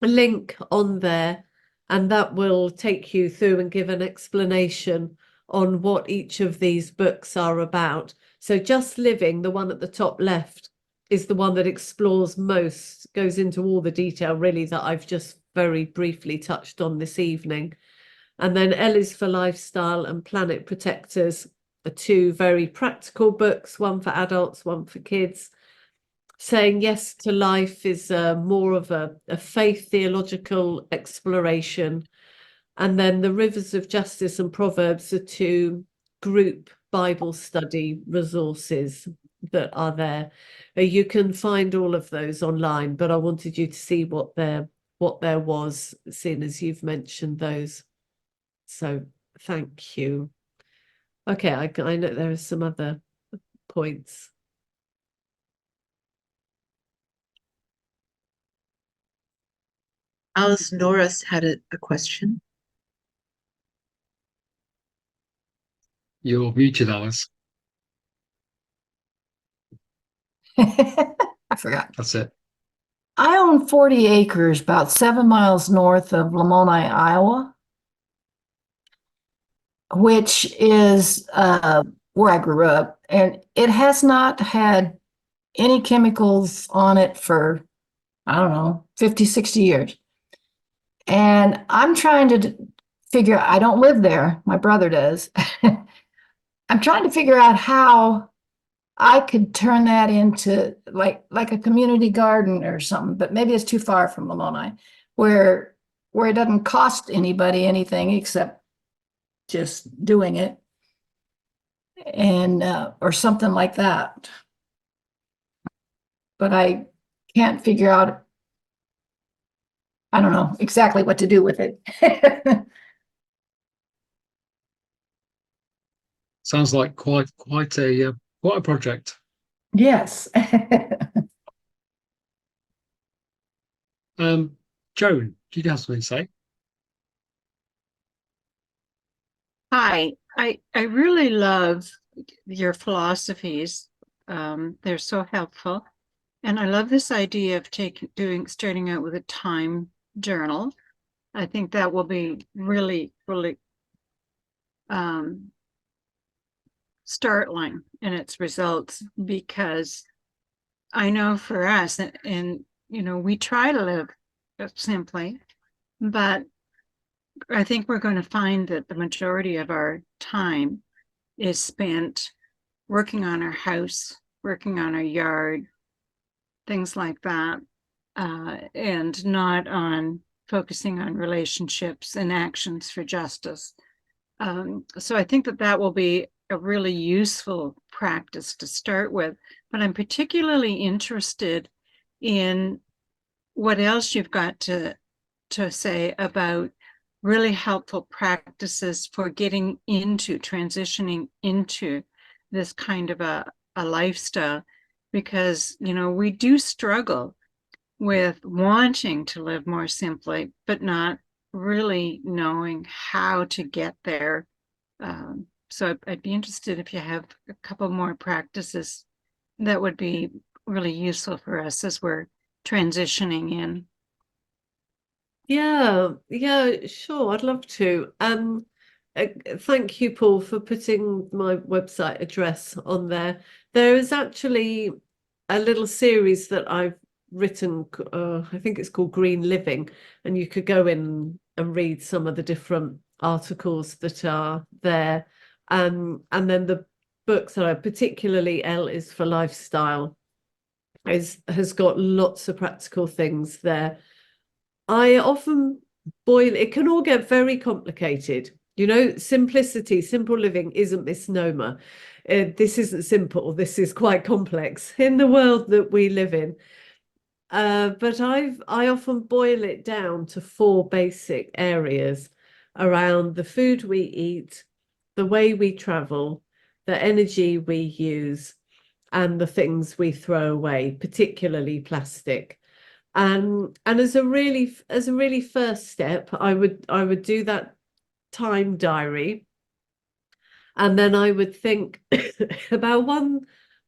link on there, and that will take you through and give an explanation on what each of these books are about. So Just Living, the one at the top left, is the one that explores most, goes into all the detail really that I've just very briefly touched on this evening. And then Ellie's for Lifestyle and Planet Protectors are two very practical books, one for adults, one for kids. Saying Yes to Life is more of a faith theological exploration. And then The Rivers of Justice and Proverbs are two group Bible study resources that are there. You can find all of those online, but I wanted you to see what there was, seeing as you've mentioned those. So thank you. Okay, I know there are some other points. Alice Norris had a question. You're muted, Alice. I forgot. That's it. I own 40 acres about 7 miles north of Lamoni, Iowa, which is where I grew up. And it has not had any chemicals on it for, I don't know, 50, 60 years. And I'm trying to figure, I don't live there, my brother does. I'm trying to figure out how I could turn that into like a community garden or something, but maybe it's too far from Lamoni, where it doesn't cost anybody anything except just doing it, and or something like that. But I can't figure out, I don't know exactly what to do with it. Sounds like quite a project. Yes. Joan, do you have something to say? Hi, I really love your philosophies. They're so helpful. And I love this idea of starting out with a time journal. I think that will be really, really startling in its results, because I know for us, and we try to live simply, but I think we're going to find that the majority of our time is spent working on our house, working on our yard, things like that. and not on focusing on relationships and actions for justice. So I think that that will be a really useful practice to start with. But I'm particularly interested in what else you've got to say about really helpful practices for getting into, transitioning into this kind of a lifestyle, because, you know, we do struggle with wanting to live more simply, but not really knowing how to get there. So I'd be interested if you have a couple more practices that would be really useful for us as we're transitioning in. Yeah, sure. I'd love to. Thank you, Paul, for putting my website address on there. There is actually a little series that I've written. I think it's called Green Living, and you could go in and read some of the different articles that are there. And then the books that I particularly L is for Lifestyle has got lots of practical things there. I often boil, it can all get very complicated. You know, simplicity, simple living isn't misnomer. This isn't simple. This is quite complex in the world that we live in. But I often boil it down to 4 basic areas around the food we eat, the way we travel, the energy we use, and the things we throw away, particularly plastic. And as a really first step, I would do that time diary, and then I would think about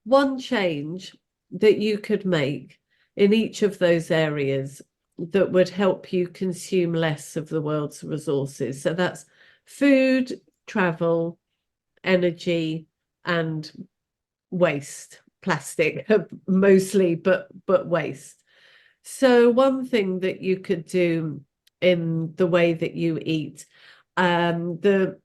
one change that you could make in each of those areas that would help you consume less of the world's resources. So that's food, travel, energy, and waste, plastic mostly, but waste. So one thing that you could do in the way that you eat, the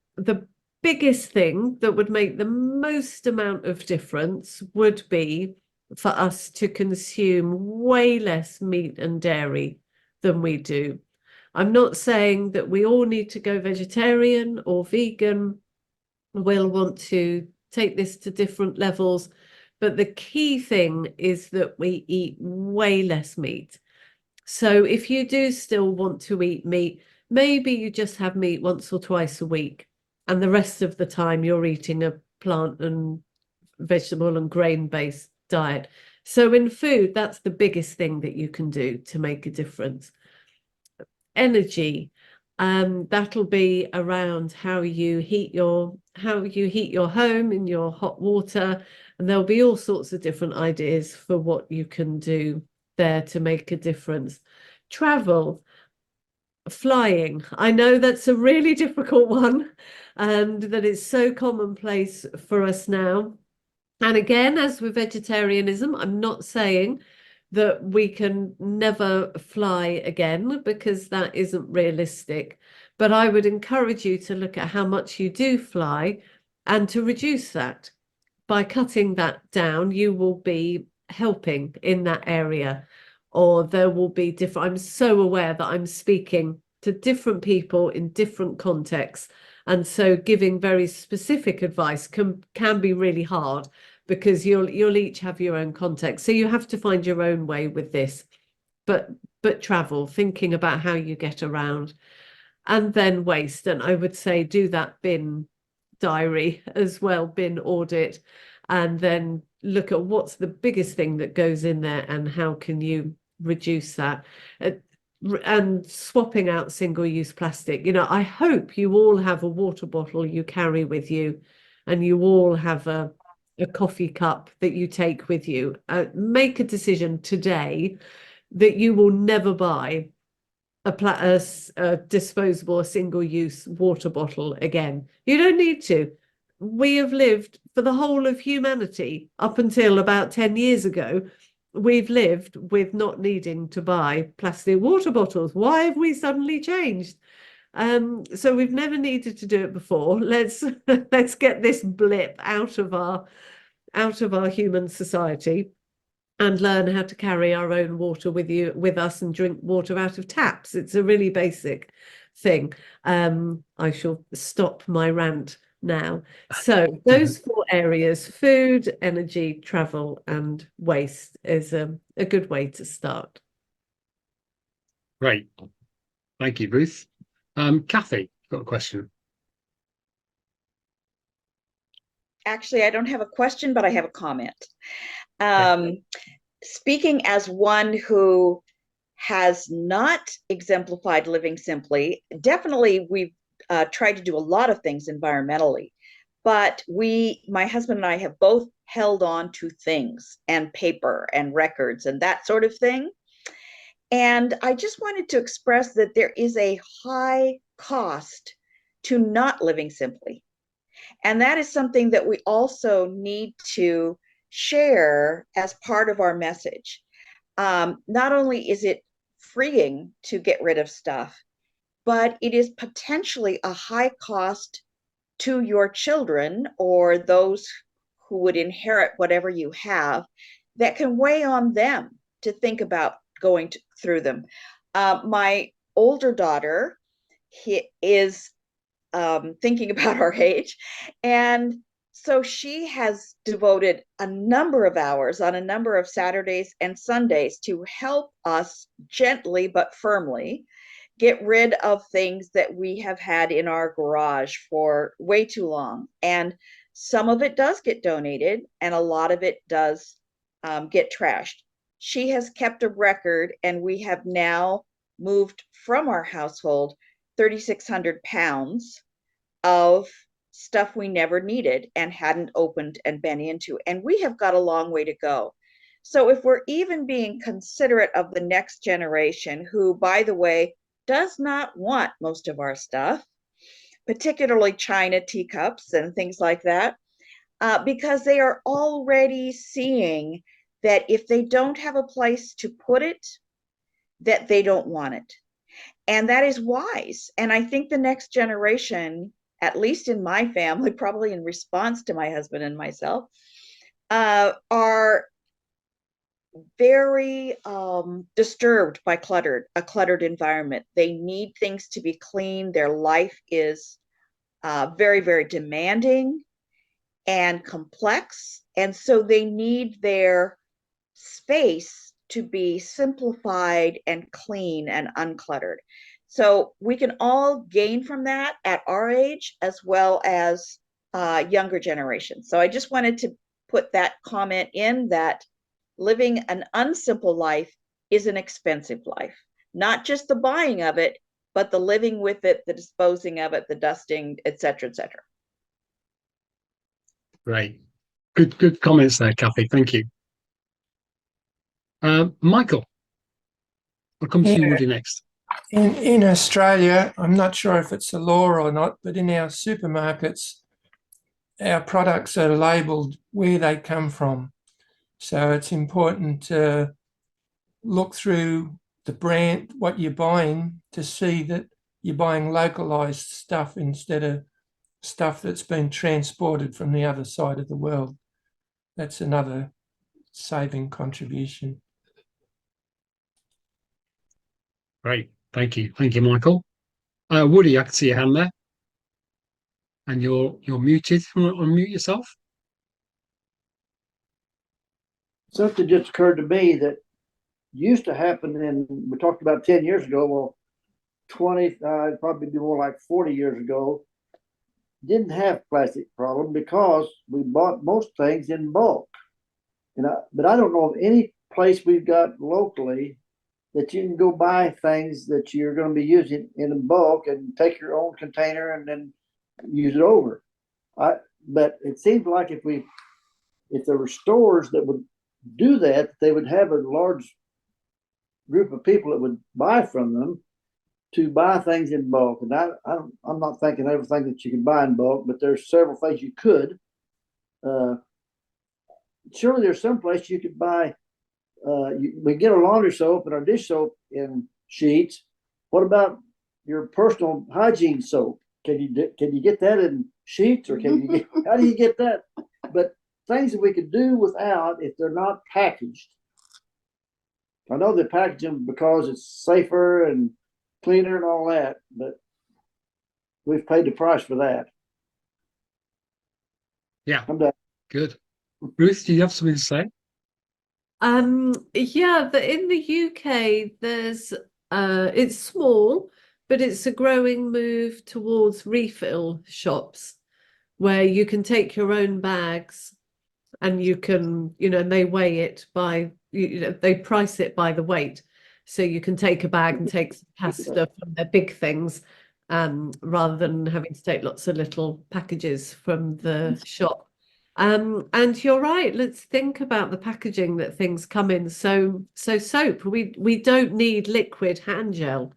biggest thing that would make the most amount of difference would be for us to consume way less meat and dairy than we do. I'm not saying that we all need to go vegetarian or vegan. We'll want to take this to different levels. But the key thing is that we eat way less meat. So if you do still want to eat meat, maybe you just have meat once or twice a week, and the rest of the time you're eating a plant and vegetable and grain-based diet. So in food, that's the biggest thing that you can do to make a difference. Energy, that'll be around how you heat your home in your hot water, and there'll be all sorts of different ideas for what you can do there to make a difference. Travel, flying. I know that's a really difficult one, and that it's so commonplace for us now. And again, as with vegetarianism, I'm not saying that we can never fly again, because that isn't realistic. But I would encourage you to look at how much you do fly and to reduce that. By cutting that down, you will be helping in that area, or there will be different. I'm so aware that I'm speaking to different people in different contexts. And so giving very specific advice can be really hard, because you'll each have your own context. So you have to find your own way with this. But travel, thinking about how you get around, and then waste. And I would say do that bin diary as well, bin audit, and then look at what's the biggest thing that goes in there and how can you reduce that. And swapping out single-use plastic. You know, I hope you all have a water bottle you carry with you, and you all have a coffee cup that you take with you. Make a decision today that you will never buy a disposable, single-use water bottle again. You don't need to. We have lived for the whole of humanity up until about 10 years ago. We've lived with not needing to buy plastic water bottles. Why have we suddenly changed? So we've never needed to do it before. Let's get this blip out of our human society. and learn how to carry our own water with us and drink water out of taps. It's a really basic thing. I shall stop my rant now. So those 4 areas: food, energy, travel, and waste is a good way to start. Great. Thank you, Ruth. Kathy, got a question. Actually, I don't have a question, but I have a comment. Okay. Speaking as one who has not exemplified living simply, definitely we've tried to do a lot of things environmentally, but my husband and I have both held on to things and paper and records and that sort of thing. And I just wanted to express that there is a high cost to not living simply. And that is something that we also need to share as part of our message. Not only is it freeing to get rid of stuff, but it is potentially a high cost to your children or those who would inherit whatever you have that can weigh on them to think about going through them. My older daughter is thinking about our age. And so she has devoted a number of hours on a number of Saturdays and Sundays to help us gently but firmly get rid of things that we have had in our garage for way too long. And some of it does get donated, and a lot of it does get trashed. She has kept a record, and we have now moved from our household 3,600 pounds of stuff we never needed and hadn't opened and been into. And we have got a long way to go. So if we're even being considerate of the next generation, who, by the way, does not want most of our stuff, particularly China teacups and things like that, because they are already seeing that if they don't have a place to put it, that they don't want it. And that is wise. And I think the next generation, at least in my family, probably in response to my husband and myself, are very disturbed by a cluttered environment. They need things to be clean. Their life is very, very demanding and complex. And so they need their space to be simplified and clean and uncluttered. So we can all gain from that at our age as well as younger generations. So I just wanted to put that comment in, that living an unsimple life is an expensive life, not just the buying of it, but the living with it, the disposing of it, the dusting, et cetera, et cetera. Great. Good comments there, Kathy. Thank you. Michael, I'll come to you, Woody, next. In Australia, I'm not sure if it's a law or not, but in our supermarkets, our products are labelled where they come from. So it's important to look through the brand, what you're buying, to see that you're buying localised stuff instead of stuff that's been transported from the other side of the world. That's another saving contribution. Great. Thank you. Thank you, Michael. Woody, I can see your hand there. And you're muted. Unmute yourself. Something just occurred to me that used to happen, and we talked about 10 years ago, well, 20, probably more like 40 years ago, didn't have plastic problem because we bought most things in bulk. But I don't know of any place we've got locally that you can go buy things that you're going to be using in bulk and take your own container and then use it over. But it seems like if there were stores that would do that, they would have a large group of people that would buy from them to buy things in bulk. And I'm not thinking everything that you can buy in bulk, but there's several things you could. Surely there's some place you could buy. We get our laundry soap and our dish soap in sheets. What about your personal hygiene soap? Can you get that in sheets, or how do you get that? But things that we could do without, if they're not packaged, I know they package them because it's safer and cleaner and all that, but we've paid the price for that. Yeah, I'm done. good. Ruth, do you have something to say? Yeah, in the UK, there's it's small, but it's a growing move towards refill shops where you can take your own bags and you can, and they weigh it by, they price it by the weight. So you can take a bag and take some pasta from their big things, rather than having to take lots of little packages from the shop. And you're right, let's think about the packaging that things come in. So soap, we don't need liquid hand gel.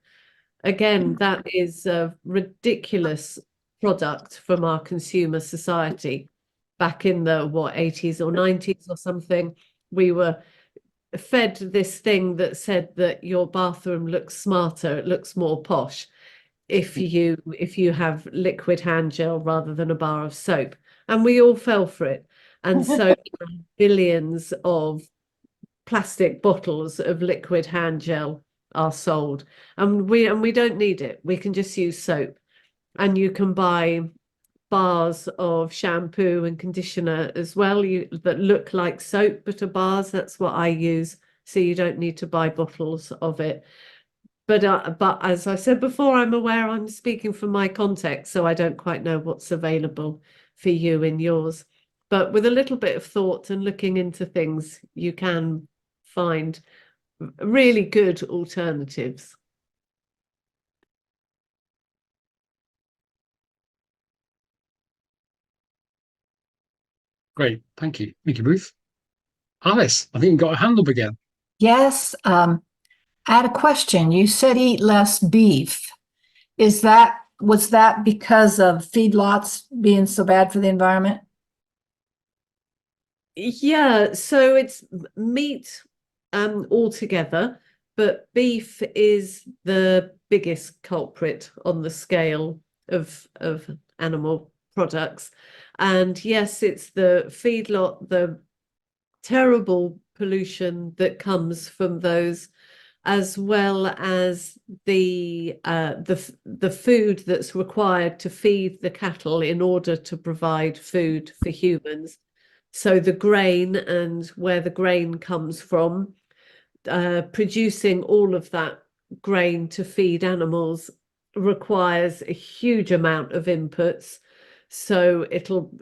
Again, that is a ridiculous product from our consumer society. Back in the 80s or 90s or something, we were fed this thing that said that your bathroom looks smarter, it looks more posh if you have liquid hand gel rather than a bar of soap. And we all fell for it. And so billions of plastic bottles of liquid hand gel are sold, and we don't need it. We can just use soap, and you can buy bars of shampoo and conditioner as well, that look like soap but are bars. That's what I use, so you don't need to buy bottles of it. But as I said before, I'm aware I'm speaking from my context, so I don't quite know what's available for you in yours. But with a little bit of thought and looking into things, you can find really good alternatives. Great. Thank you. Thank you, Ruth. Alice, I think you got a hand up again. Yes. I had a question. You said eat less beef. Was that because of feedlots being so bad for the environment? Yeah, so it's meat altogether, but beef is the biggest culprit on the scale of animal products. And yes, it's the feedlot, the terrible pollution that comes from those, as well as the food that's required to feed the cattle in order to provide food for humans. So the grain and where the grain comes from, producing all of that grain to feed animals requires a huge amount of inputs. So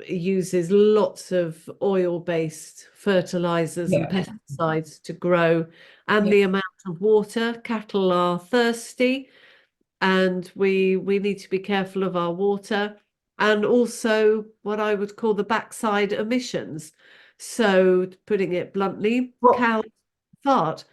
uses lots of oil-based fertilizers and pesticides to grow, and the amount of water. Cattle are thirsty, and we need to be careful of our water, and also what I would call the backside emissions. So putting it bluntly, cows fart.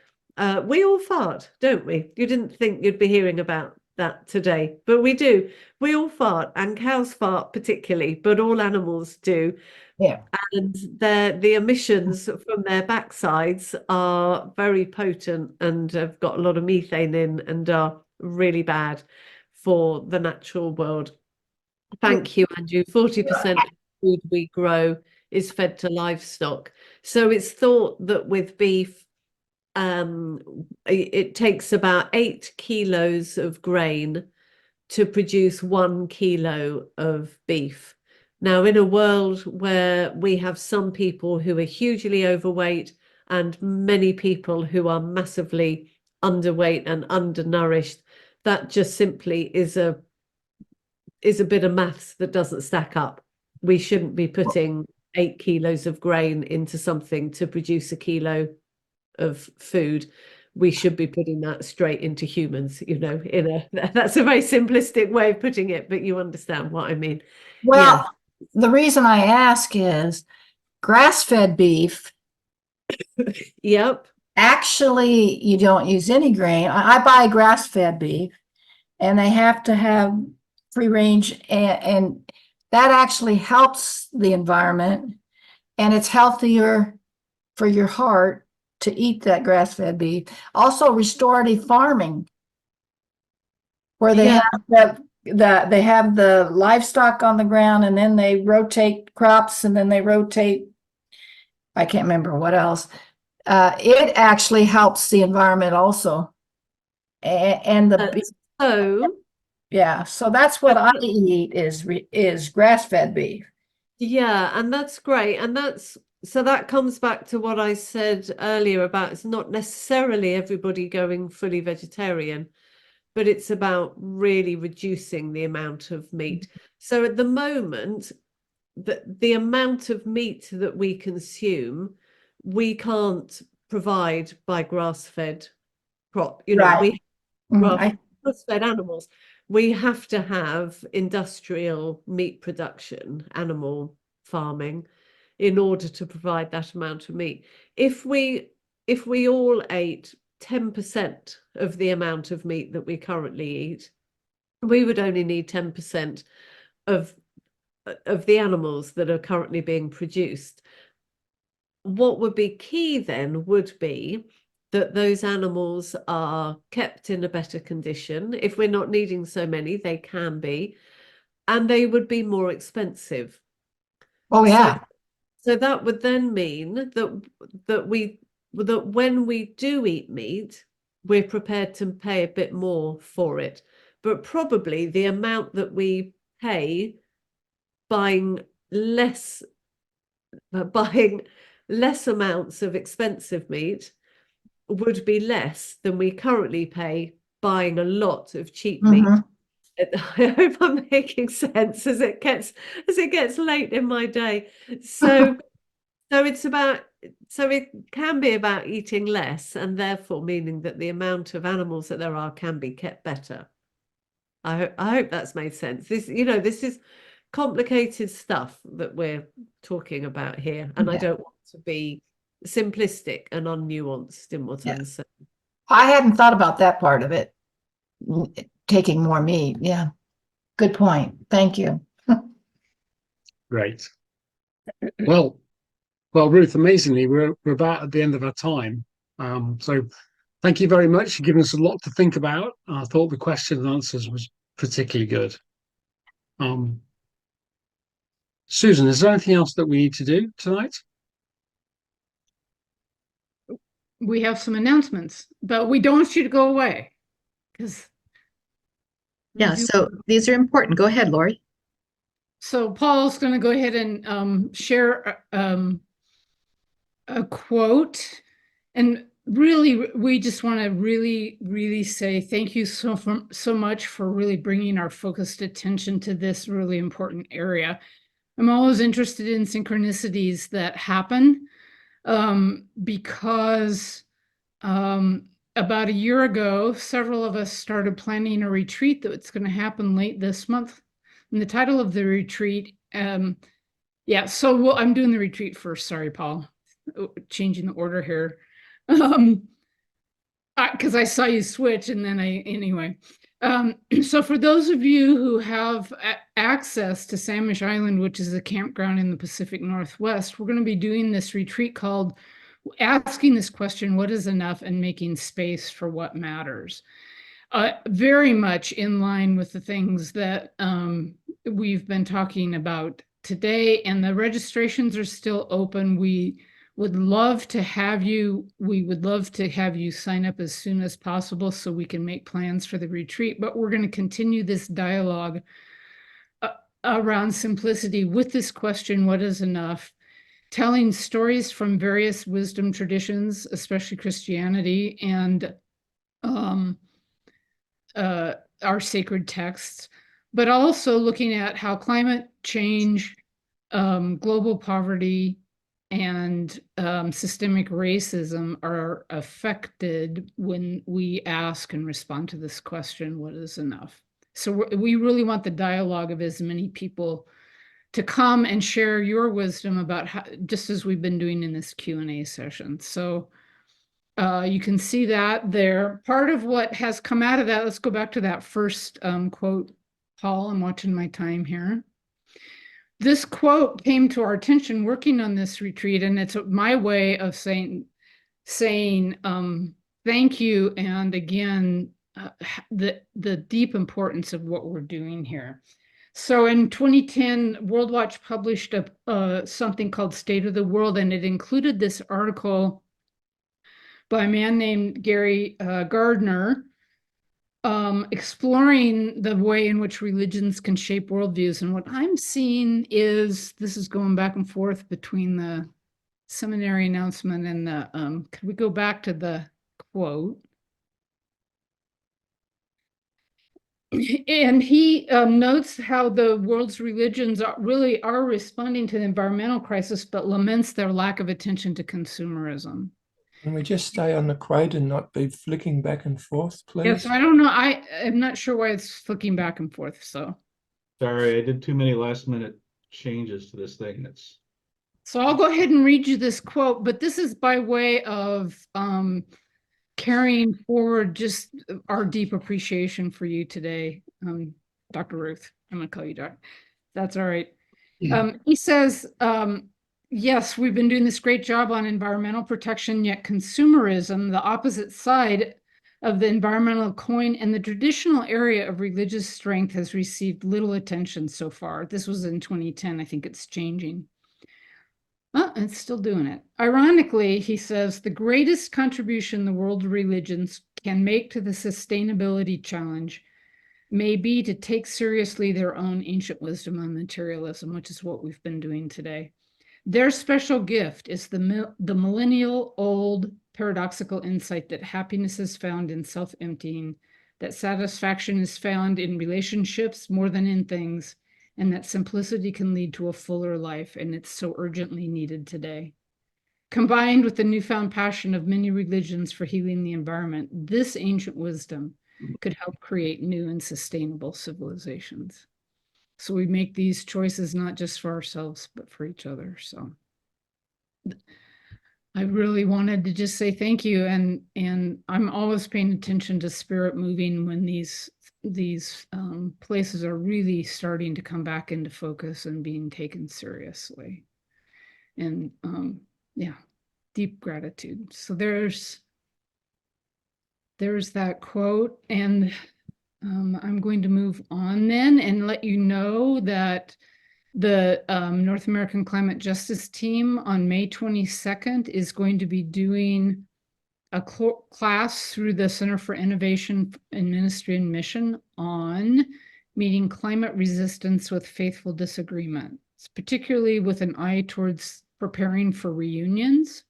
We all fart, don't we? You didn't think you'd be hearing about that today, but we do. We all fart, and cows fart particularly, but all animals do. Yeah. And the emissions from their backsides are very potent and have got a lot of methane in and are really bad for the natural world. Thank you, Andrew. 40% of the food we grow is fed to livestock. So it's thought that with beef, it takes about 8 kilos of grain to produce 1 kilo of beef. Now, in a world where we have some people who are hugely overweight and many people who are massively underweight and undernourished, that just simply is a bit of maths that doesn't stack up. We shouldn't be putting 8 kilos of grain into something to produce a kilo of food. We should be putting that straight into humans, that's a very simplistic way of putting it, but you understand what I mean. Well, the reason I ask is grass-fed beef. Yep. Actually, you don't use any grain. I buy grass-fed beef, and they have to have free range, and that actually helps the environment, and it's healthier for your heart to eat that grass-fed beef. Also, restorative farming, where they have they have the livestock on the ground, and then they rotate crops, and then they rotate, I can't remember what else. it actually helps the environment also. And the So yeah, so that's what I eat is grass-fed beef. yeah, and that's great. And so that comes back to what I said earlier about it's not necessarily everybody going fully vegetarian, but it's about really reducing the amount of meat. So at the moment, the amount of meat that we consume, we can't provide by grass-fed crop. You know, Right. grass-fed animals. We have to have industrial meat production, animal farming, in order to provide that amount of meat. If we all ate 10% of the amount of meat that we currently eat, we would only need 10% of the animals that are currently being produced. What would be key then would be that those animals are kept in a better condition. If we're not needing so many, they can be, and they would be more expensive. Oh yeah. So that would then mean that when we do eat meat, we're prepared to pay a bit more for it. But probably the amount that we pay buying less amounts of expensive meat would be less than we currently pay buying a lot of cheap meat. I hope I'm making sense as it gets late in my day. So it can be about eating less, and therefore meaning that the amount of animals that there are can be kept better. I hope that's made sense. This is complicated stuff that we're talking about here, and I don't want to be simplistic and unnuanced in what I'm saying. I hadn't thought about that part of it. Taking more meat. Yeah. Good point. Thank you. Great. Well, Ruth, amazingly, we're about at the end of our time. So thank you very much for giving us a lot to think about. I thought the question and answers was particularly good. Susan, is there anything else that we need to do tonight? We have some announcements, but we don't want you to go away because so these are important. Go ahead, Lori. So Paul's going to go ahead and share a quote, and really, we just want to really say thank you so much for really bringing our focused attention to this really important area. I'm always interested in synchronicities that happen because about a year ago, several of us started planning a retreat that's going to happen late this month. And the title of the retreat, I'm doing the retreat first. Sorry, Paul, changing the order here. Because I saw you switch and then anyway. So for those of you who have access to Samish Island, which is a campground in the Pacific Northwest, we're going to be doing this retreat called asking this question, what is enough, and making space for what matters. Very much in line with the things that we've been talking about today, and the registrations are still open. We would love to have you. We would love to have you sign up as soon as possible so we can make plans for the retreat, but we're going to continue this dialogue around simplicity with this question, what is enough? Telling stories from various wisdom traditions, especially Christianity, and our sacred texts, but also looking at how climate change, global poverty, and systemic racism are affected when we ask and respond to this question, what is enough? So we really want the dialogue of as many people to come and share your wisdom about how, just as we've been doing in this Q&A session. So you can see that there. Part of what has come out of that, let's go back to that first quote. Paul, I'm watching my time here. This quote came to our attention working on this retreat, and it's my way of saying thank you, and again, the deep importance of what we're doing here. So in 2010, World Watch published something called State of the World, and it included this article by a man named Gary Gardner, exploring the way in which religions can shape worldviews. And what I'm seeing is, this is going back and forth between the seminary announcement and the, could we go back to the quote? And he notes how the world's religions really are responding to the environmental crisis, but laments their lack of attention to consumerism. Can we just stay on the quote and not be flicking back and forth, please? Yes, I don't know. I'm not sure why it's flicking back and forth. So Sorry, I did too many last minute changes to this thing. So I'll go ahead and read you this quote, but this is by way of carrying forward just our deep appreciation for you today, Dr. Ruth. I'm going to call you Doc. That's all right. He says, yes, we've been doing this great job on environmental protection, yet consumerism, the opposite side of the environmental coin and the traditional area of religious strength, has received little attention so far. This was in 2010. I think it's changing. It's still doing it. Ironically, he says, the greatest contribution the world religions can make to the sustainability challenge may be to take seriously their own ancient wisdom on materialism, which is what we've been doing today. Their special gift is the millennial old paradoxical insight that happiness is found in self-emptying, that satisfaction is found in relationships more than in things, and that simplicity can lead to a fuller life, and it's so urgently needed today. Combined with the newfound passion of many religions for healing the environment, this ancient wisdom could help create new and sustainable civilizations. So we make these choices not just for ourselves, but for each other. So I really wanted to just say thank you. And I'm always paying attention to spirit moving when these places are really starting to come back into focus and being taken seriously. And yeah, deep gratitude. So there's that quote, and I'm going to move on then and let you know that the North American Climate Justice Team on May 22nd is going to be doing a class through the Center for Innovation in Ministry and Mission on meeting climate resistance with faithful disagreement, particularly with an eye towards preparing for reunions.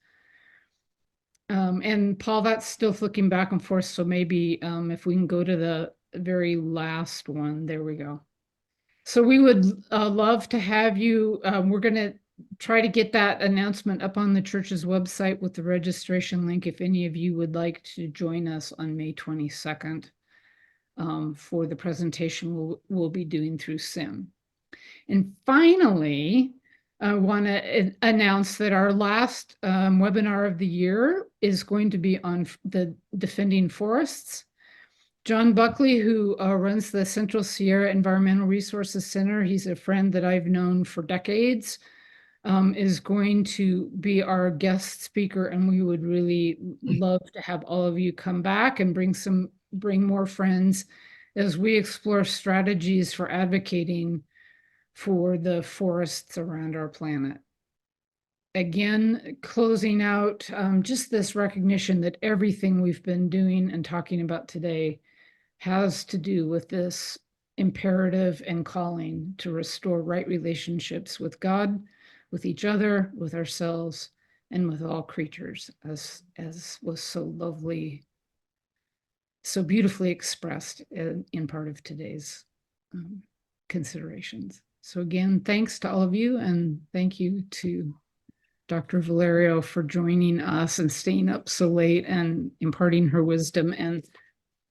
And Paul, that's still flicking back and forth. So maybe if we can go to the very last one, there we go. So we would love to have you. We're going to try to get that announcement up on the church's website with the registration link if any of you would like to join us on May 22nd for the presentation we'll be doing through SIM. And finally, I want to announce that our last webinar of the year is going to be on the Defending Forests. John Buckley, who runs the Central Sierra Environmental Resources Center, he's a friend that I've known for decades, is going to be our guest speaker, and we would really love to have all of you come back and bring more friends as we explore strategies for advocating for the forests around our planet. Again, closing out, just this recognition that everything we've been doing and talking about today has to do with this imperative and calling to restore right relationships with God, with each other, with ourselves, and with all creatures, as was so lovely, so beautifully expressed in part of today's considerations. So again, thanks to all of you, and thank you to Dr. Valerio for joining us and staying up so late and imparting her wisdom. And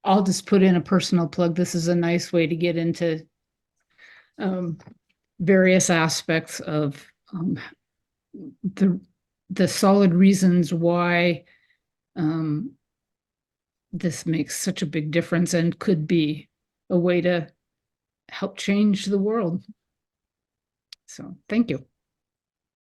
I'll just put in a personal plug. This is a nice way to get into various aspects of the solid reasons why this makes such a big difference and could be a way to help change the world. So thank you.